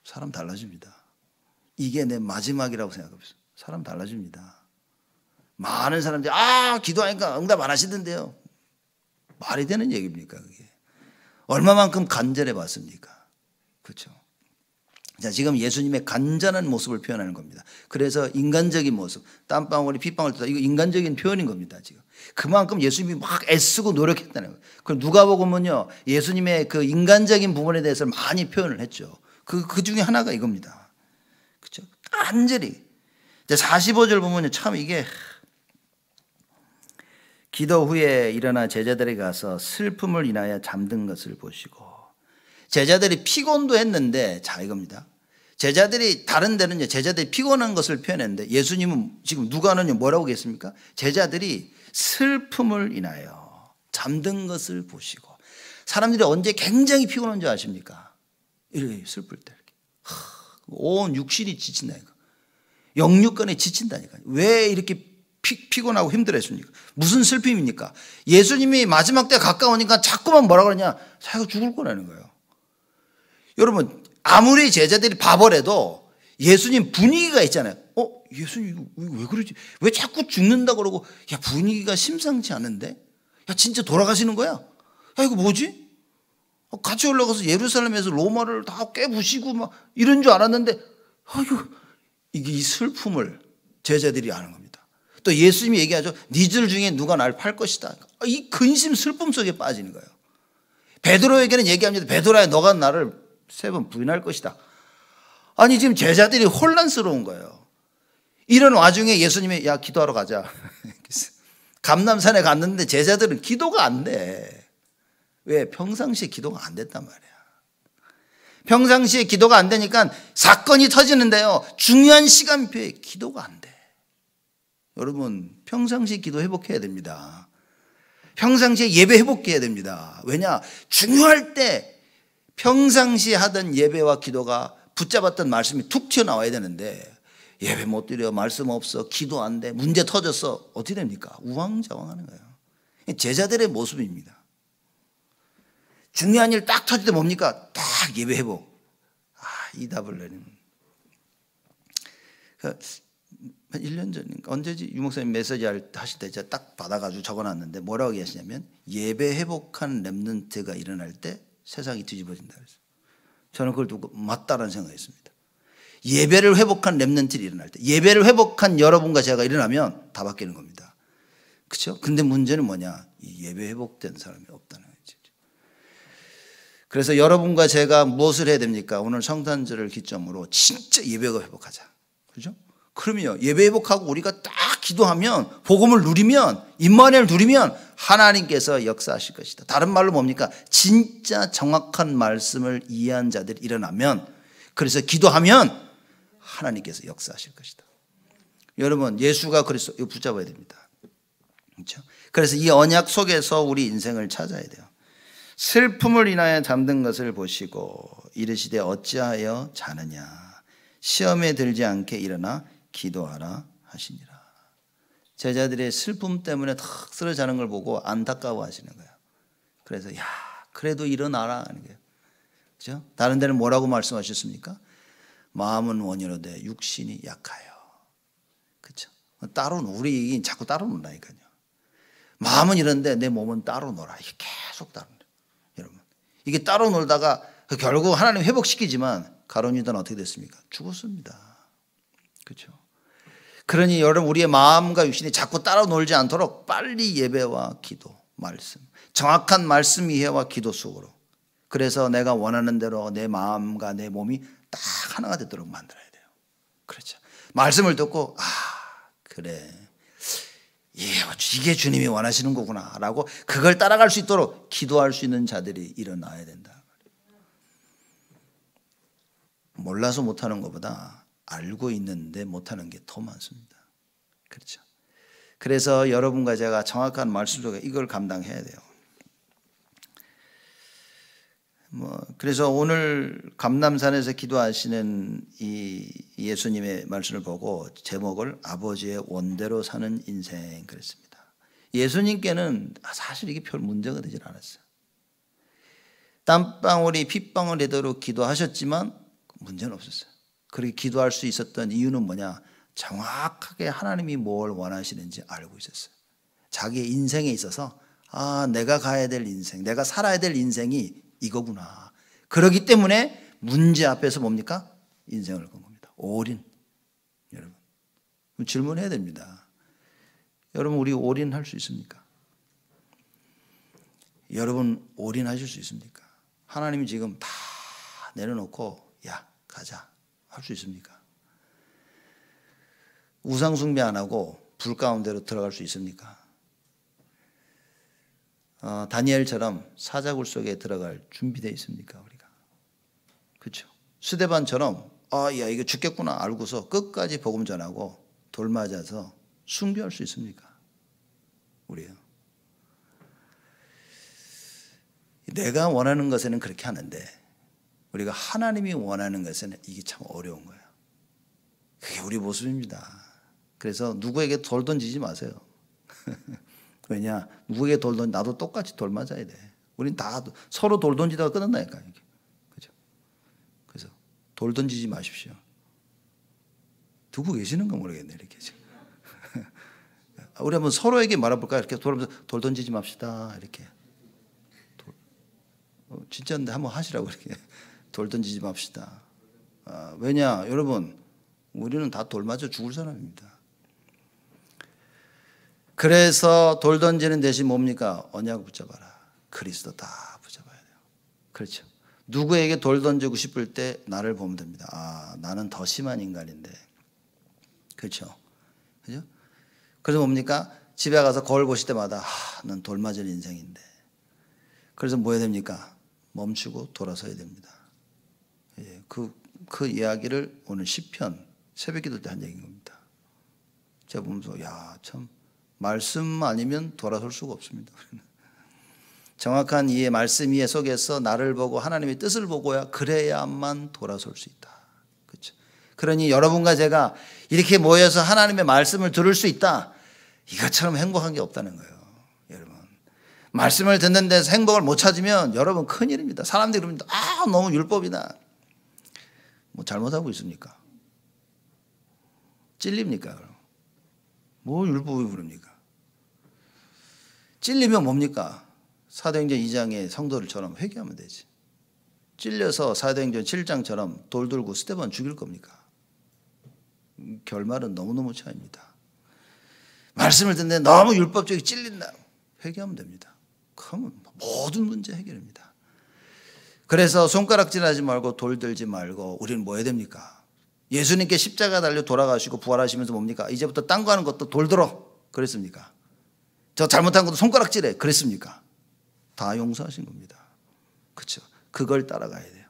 사람 달라집니다. 이게 내 마지막이라고 생각해 보십시오. 사람 달라집니다. 많은 사람들이 기도하니까 응답 안 하시던데요. 말이 되는 얘기입니까 그게? 얼마만큼 간절해 봤습니까? 그렇죠? 자, 지금 예수님의 간절한 모습을 표현하는 겁니다. 그래서 인간적인 모습, 땀방울이 핏방울 뜨다, 이거 인간적인 표현인 겁니다. 지금 그만큼 예수님이 막 애쓰고 노력했다는 거예요. 그럼 누가복음은요 예수님의 그 인간적인 부분에 대해서 많이 표현을 했죠. 그 중에 하나가 이겁니다. 그렇죠? 간절히. 45절 보면요 참 이게 기도 후에 일어나 제자들에게 가서 슬픔을 인하여 잠든 것을 보시고, 제자들이 피곤도 했는데, 자 이겁니다. 제자들이 다른 데는요 제자들이 피곤한 것을 표현했는데 예수님은 지금 누가는요 뭐라고 했습니까? 제자들이 슬픔을 인하여 잠든 것을 보시고. 사람들이 언제 굉장히 피곤한 줄 아십니까? 이렇게 슬플 때 이렇게 온 육신이 지친다니까. 영육간에 지친다니까. 왜 이렇게 피곤하고 힘들었습니까? 무슨 슬픔입니까? 예수님이 마지막 때 가까우니까 자꾸만 뭐라 그러냐? 자기가 죽을 거라는 거예요. 여러분, 아무리 제자들이 바보래도 예수님 분위기가 있잖아요. 예수님 왜 그러지? 왜 자꾸 죽는다 그러고, 야, 분위기가 심상치 않은데? 야, 진짜 돌아가시는 거야? 야, 이거 뭐지? 같이 올라가서 예루살렘에서 로마를 다 깨부시고 막 이런 줄 알았는데, 이게 이 슬픔을 제자들이 아는 겁니다. 또 예수님이 얘기하죠. 니들 중에 누가 날 팔 것이다. 이 근심 슬픔 속에 빠지는 거예요. 베드로에게는 얘기합니다. 베드로야, 너가 나를 3번 부인할 것이다. 아니 지금 제자들이 혼란스러운 거예요. 이런 와중에 예수님이 야 기도하러 가자. 감람산에 갔는데 제자들은 기도가 안 돼. 왜? 평상시에 기도가 안 됐단 말이야. 평상시에 기도가 안 되니까 사건이 터지는데요 중요한 시간표에 기도가 안 돼. 여러분, 평상시에 기도 회복해야 됩니다. 평상시에 예배 회복해야 됩니다. 왜냐? 중요할 때 평상시에 하던 예배와 기도가 붙잡았던 말씀이 툭 튀어나와야 되는데 예배 못 드려, 말씀 없어, 기도 안 돼, 문제 터졌어. 어떻게 됩니까? 우왕좌왕하는 거예요. 제자들의 모습입니다. 중요한 일 딱 터질 때 뭡니까? 딱 예배 회복. 이 답을 내리는. 한 1년 전인가 언제지 유목사님 메시지 하실 때 제가 딱 받아가지고 적어놨는데 뭐라고 얘기하시냐면 예배 회복한 렘넌트가 일어날 때 세상이 뒤집어진다 그랬어요. 저는 그걸 두고 맞다라는 생각했습니다. 예배를 회복한 렘넌트가 일어날 때, 예배를 회복한 여러분과 제가 일어나면 다 바뀌는 겁니다. 그렇죠? 근데 문제는 뭐냐? 이 예배 회복된 사람이 없다는 거죠. 그래서 여러분과 제가 무엇을 해야 됩니까? 오늘 성탄절을 기점으로 진짜 예배가 회복하자. 그렇죠? 그러면요 예배 회복하고 우리가 딱 기도하면 복음을 누리면 임마누엘 누리면 하나님께서 역사하실 것이다. 다른 말로 뭡니까? 진짜 정확한 말씀을 이해한 자들이 일어나면, 그래서 기도하면 하나님께서 역사하실 것이다. 여러분, 예수가 그리스도, 이거 붙잡아야 됩니다. 그렇죠? 그래서 이 언약 속에서 우리 인생을 찾아야 돼요. 슬픔을 인하여 잠든 것을 보시고 이르시되 어찌하여 자느냐? 시험에 들지 않게 일어나 기도하라 하시니라. 제자들의 슬픔 때문에 탁 쓰러자는 걸 보고 안타까워 하시는 거예요. 그래서 야, 그래도 일어나라 하는 거예요. 그렇죠? 다른 데는 뭐라고 말씀하셨습니까? 마음은 원이로되 육신이 약하여. 그렇죠? 따로 우리 자꾸 따로 논다니까요. 마음은 이런데 내 몸은 따로 놀아. 이게 계속 따로 놀아. 여러분, 이게 따로 놀다가 결국 하나님 회복시키지만 가룟 유다는 어떻게 됐습니까? 죽었습니다. 그렇죠? 그러니 여러분, 우리의 마음과 육신이 자꾸 따로 놀지 않도록 빨리 예배와 기도, 말씀, 정확한 말씀 이해와 기도 속으로, 그래서 내가 원하는 대로 내 마음과 내 몸이 딱 하나가 되도록 만들어야 돼요. 그렇죠? 말씀을 듣고 그래, 이게 주님이 원하시는 거구나 라고 그걸 따라갈 수 있도록 기도할 수 있는 자들이 일어나야 된다. 몰라서 못하는 것보다 알고 있는데 못하는 게 더 많습니다. 그렇죠? 그래서 여러분과 제가 정확한 말씀 속에 이걸 감당해야 돼요. 그래서 오늘 감람산에서 기도하시는 이 예수님의 말씀을 보고 제목을 아버지의 원대로 사는 인생 그랬습니다. 예수님께는 사실 이게 별 문제가 되질 않았어요. 땀방울이 핏방울 되도록 기도하셨지만 문제는 없었어요. 그렇게 기도할 수 있었던 이유는 뭐냐? 정확하게 하나님이 뭘 원하시는지 알고 있었어요. 자기의 인생에 있어서 내가 가야 될 인생, 내가 살아야 될 인생이 이거구나. 그렇기 때문에 문제 앞에서 뭡니까? 인생을 건 겁니다. 올인. 여러분, 질문해야 됩니다. 여러분, 우리 올인할 수 있습니까? 여러분, 올인하실 수 있습니까? 하나님이 지금 다 내려놓고 야 가자 할 수 있습니까? 우상 숭배 안 하고 불 가운데로 들어갈 수 있습니까? 다니엘처럼 사자굴 속에 들어갈 준비되어 있습니까? 우리가, 그렇죠? 스데반처럼 야 이거 죽겠구나 알고서 끝까지 복음 전하고 돌 맞아서 순교할 수 있습니까? 우리요. 내가 원하는 것에는 그렇게 하는데 우리가 하나님이 원하는 것에는 이게 참 어려운 거예요. 그게 우리 모습입니다. 그래서 누구에게 돌 던지지 마세요. 왜냐? 누구에게 돌 던지 나도 똑같이 돌 맞아야 돼. 우린 다 서로 돌 던지다가 끝난다니까. 그죠? 그래서 돌 던지지 마십시오. 듣고 계시는가 모르겠네 이렇게 지금. 우리 한번 서로에게 말해볼까요? 이렇게 돌 던지지 맙시다 이렇게. 진짜인데 한번 하시라고 이렇게. 돌 던지지 맙시다. 왜냐? 여러분, 우리는 다 돌 맞아 죽을 사람입니다. 그래서 돌 던지는 대신 뭡니까? 언약 붙잡아라. 그리스도 다 붙잡아야 돼요. 그렇죠? 누구에게 돌 던지고 싶을 때 나를 보면 됩니다. 나는 더 심한 인간인데. 그렇죠? 그죠? 그래서 뭡니까? 집에 가서 거울 보실 때마다 난 돌 맞을 인생인데. 그래서 뭐 해야 됩니까? 멈추고 돌아서야 됩니다. 예, 그 이야기를 오늘 시편 새벽기도 때 한 얘기인 겁니다. 제가 보면서 참 말씀 아니면 돌아설 수가 없습니다. 정확한 이해, 말씀 이해 속에서 나를 보고 하나님의 뜻을 보고야 그래야만 돌아설 수 있다. 그렇죠? 그러니 여러분과 제가 이렇게 모여서 하나님의 말씀을 들을 수 있다. 이것처럼 행복한 게 없다는 거예요. 여러분, 말씀을 듣는 데서 행복을 못 찾으면 여러분 큰일입니다. 사람들이 그럽니다. 너무 율법이다. 뭐 잘못하고 있습니까? 찔립니까? 그럼? 뭐 율법이 그럽니까? 찔리면 뭡니까? 사도행전 2장의 성도들처럼 회개하면 되지. 찔려서 사도행전 7장처럼 돌 들고 스데반 죽일 겁니까? 결말은 너무너무 차이입니다. 말씀을 듣는데 너무 율법적이 찔린다. 회개하면 됩니다. 그러면 모든 문제 해결입니다. 그래서 손가락질하지 말고 돌 들지 말고 우리는 뭐 해야 됩니까? 예수님께 십자가 달려 돌아가시고 부활하시면서 뭡니까? 이제부터 딴 거 하는 것도 돌 들어 그랬습니까? 저 잘못한 것도 손가락질해 그랬습니까? 다 용서하신 겁니다. 그렇죠? 그걸 따라가야 돼요.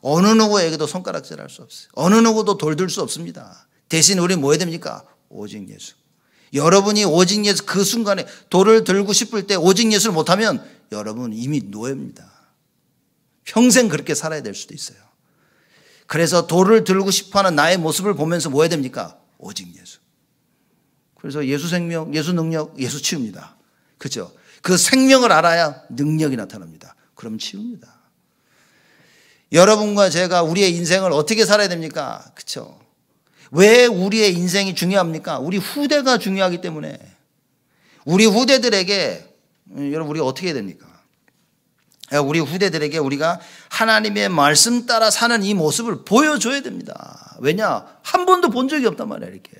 어느 누구에게도 손가락질할 수 없어요. 어느 누구도 돌 들 수 없습니다. 대신 우리 뭐 해야 됩니까? 오직 예수. 여러분이 오직 예수, 그 순간에 돌을 들고 싶을 때 오직 예수를 못하면 여러분 이미 노예입니다. 평생 그렇게 살아야 될 수도 있어요. 그래서 돌을 들고 싶어하는 나의 모습을 보면서 뭐 해야 됩니까? 오직 예수. 그래서 예수 생명, 예수 능력, 예수 치유입니다. 그렇죠? 그 생명을 알아야 능력이 나타납니다. 그럼 치유입니다. 여러분과 제가 우리의 인생을 어떻게 살아야 됩니까? 그렇죠? 왜 우리의 인생이 중요합니까? 우리 후대가 중요하기 때문에. 우리 후대들에게 여러분 우리가 어떻게 해야 됩니까? 우리 후대들에게 우리가 하나님의 말씀 따라 사는 이 모습을 보여줘야 됩니다. 왜냐? 한 번도 본 적이 없단 말이야. 이렇게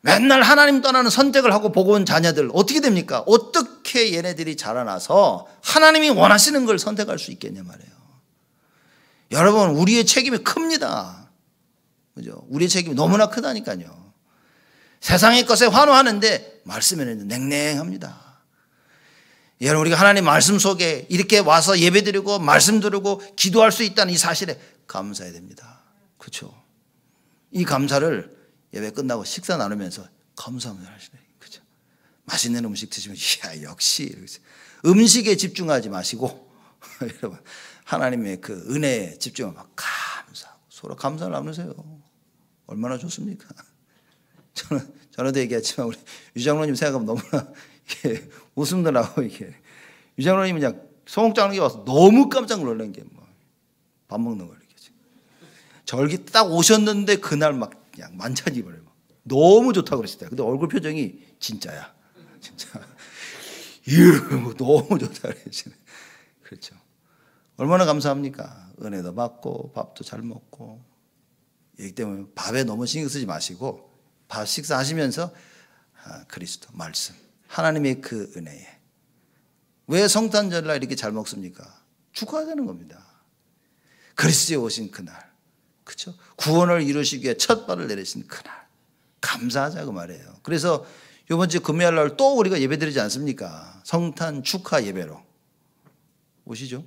맨날 하나님 떠나는 선택을 하고 보고 온 자녀들 어떻게 됩니까? 어떻게 얘네들이 자라나서 하나님이 원하시는 걸 선택할 수 있겠냐 말이에요. 여러분 우리의 책임이 큽니다. 그죠? 우리의 책임이 너무나 크다니까요. 세상의 것에 환호하는데 말씀에는 냉랭합니다. 여러분 우리가 하나님 말씀 속에 이렇게 와서 예배드리고 말씀 들으고 기도할 수 있다는 이 사실에 감사해야 됩니다. 그렇죠? 이 감사를 예배 끝나고 식사 나누면서 감사합니다 하시네. 그렇죠? 맛있는 음식 드시면 이야 역시 음식에 집중하지 마시고 여러분 하나님의 그 은혜에 집중하고 감사하고 서로 감사를 나누세요. 얼마나 좋습니까? 전에도 얘기했지만 우리 유장로님 생각하면 너무나 이렇게 웃음도 나고 이렇게 유장로님은 그냥 소목장로에 와서 너무 깜짝 놀란 게 뭐 밥 먹는 걸 이렇게 절기 딱 오셨는데 그날 막 그냥 만찬이 버려요. 너무 좋다고 그러시대요. 근데 얼굴 표정이 진짜야. 진짜 너무 좋다 그러시네. 그렇죠. 얼마나 감사합니까? 은혜도 받고 밥도 잘 먹고. 얘기 때문에 밥에 너무 신경 쓰지 마시고 밥 식사하시면서 그리스도 말씀 하나님의 그 은혜에 왜 성탄절날 이렇게 잘 먹습니까? 축하하자는 겁니다. 그리스도에 오신 그날 그렇죠? 구원을 이루시기 위해 첫 발을 내리신 그날 감사하자 그 말이에요. 그래서 이번 주 금요일 날 또 우리가 예배드리지 않습니까? 성탄 축하 예배로 오시죠?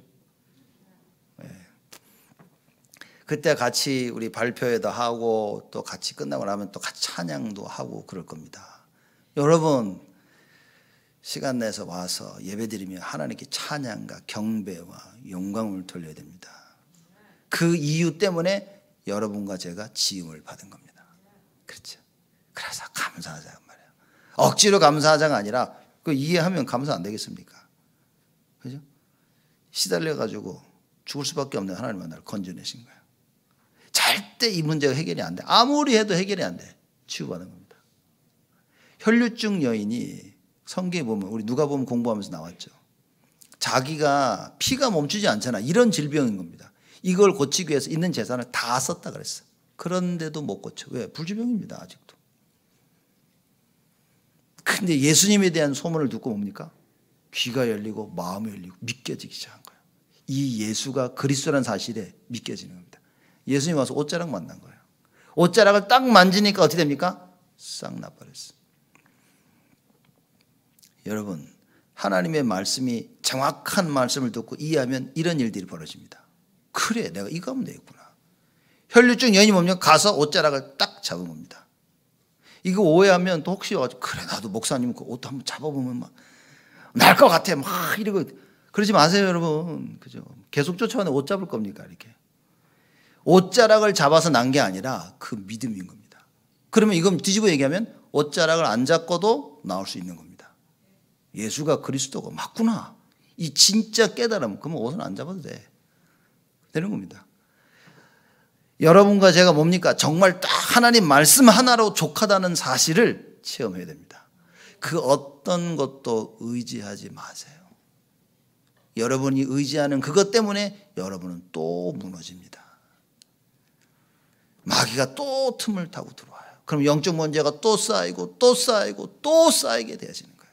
네. 그때 같이 우리 발표회도 하고 또 같이 끝나고 나면 또 같이 찬양도 하고 그럴 겁니다. 여러분 시간 내서 와서 예배드리면 하나님께 찬양과 경배와 영광을 돌려야 됩니다. 그 이유 때문에 여러분과 제가 지음을 받은 겁니다. 그렇죠? 그래서 감사하자 말이에요. 억지로 감사하자가 아니라 그 이해하면 감사 안 되겠습니까? 그죠? 시달려 가지고 죽을 수밖에 없는 하나님은 나를 건져내신 거예요. 절대 이 문제가 해결이 안 돼. 아무리 해도 해결이 안 돼. 치유받는 겁니다. 혈류증 여인이 성경에 보면 우리 누가복음 공부하면서 나왔죠. 자기가 피가 멈추지 않잖아. 이런 질병인 겁니다. 이걸 고치기 위해서 있는 재산을 다 썼다 그랬어요. 그런데도 못 고쳐. 왜? 불치병입니다. 아직도. 근데 예수님에 대한 소문을 듣고 뭡니까? 귀가 열리고 마음이 열리고 믿겨지기 시작한 거예요. 이 예수가 그리스도라는 사실에 믿겨지는 겁니다. 예수님 와서 옷자락 만난 거예요. 옷자락을 딱 만지니까 어떻게 됩니까? 싹 나버렸어요. 여러분 하나님의 말씀이 정확한 말씀을 듣고 이해하면 이런 일들이 벌어집니다. 그래 내가 이거 하면 되겠구나. 혈류증 여인이 뭡니까? 가서 옷자락을 딱 잡은 겁니다. 이거 오해하면 또 혹시 그래 나도 목사님 그 옷 한번 잡아보면 막 날 것 같아 막 이러고 그러지 마세요 여러분. 그죠? 계속 쫓아오는 옷 잡을 겁니까? 이렇게 옷자락을 잡아서 난 게 아니라 그 믿음인 겁니다. 그러면 이건 뒤집어 얘기하면 옷자락을 안 잡고도 나올 수 있는 겁니다. 예수가 그리스도가 맞구나. 이 진짜 깨달음. 그러면 옷은 안 잡아도 되는 겁니다. 여러분과 제가 뭡니까? 정말 딱 하나님 말씀 하나로 족하다는 사실을 체험해야 됩니다. 그 어떤 것도 의지하지 마세요. 여러분이 의지하는 그것 때문에 여러분은 또 무너집니다. 마귀가 또 틈을 타고 들어와요. 그럼 영적 문제가 또 쌓이고 또 쌓이고 또 쌓이게 되어지는 거예요.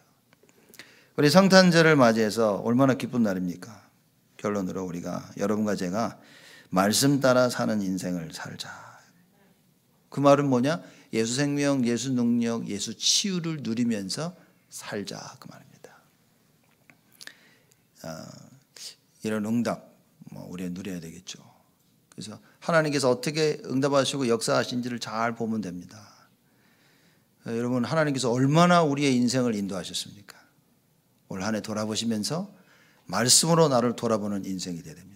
우리 성탄절을 맞이해서 얼마나 기쁜 날입니까? 결론으로 우리가 여러분과 제가 말씀 따라 사는 인생을 살자. 그 말은 뭐냐? 예수 생명, 예수 능력, 예수 치유를 누리면서 살자 그 말입니다. 이런 응답 우리가 누려야 되겠죠. 그래서 하나님께서 어떻게 응답하시고 역사하신지를 잘 보면 됩니다. 여러분 하나님께서 얼마나 우리의 인생을 인도하셨습니까? 올 한 해 돌아보시면서 말씀으로 나를 돌아보는 인생이 되어야 됩니다.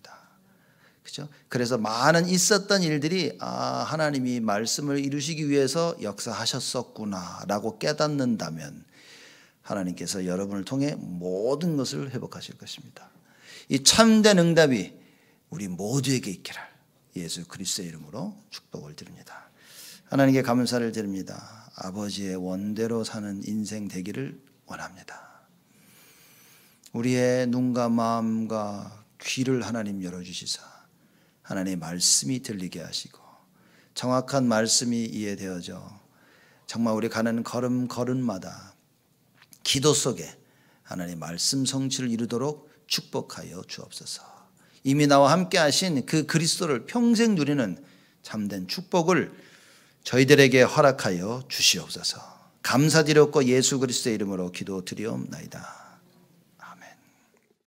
그렇죠? 그래서 많은 있었던 일들이 하나님이 말씀을 이루시기 위해서 역사하셨었구나라고 깨닫는다면 하나님께서 여러분을 통해 모든 것을 회복하실 것입니다. 이 참된 응답이 우리 모두에게 있기를 예수 그리스도의 이름으로 축복을 드립니다. 하나님께 감사를 드립니다. 아버지의 원대로 사는 인생 되기를 원합니다. 우리의 눈과 마음과 귀를 하나님 열어주시사 하나님의 말씀이 들리게 하시고 정확한 말씀이 이해되어져 정말 우리 가는 걸음걸음마다 기도 속에 하나님의 말씀 성취를 이루도록 축복하여 주옵소서. 이미 나와 함께 하신 그 그리스도를 평생 누리는 참된 축복을 저희들에게 허락하여 주시옵소서. 감사드렸고 예수 그리스도의 이름으로 기도드리옵나이다.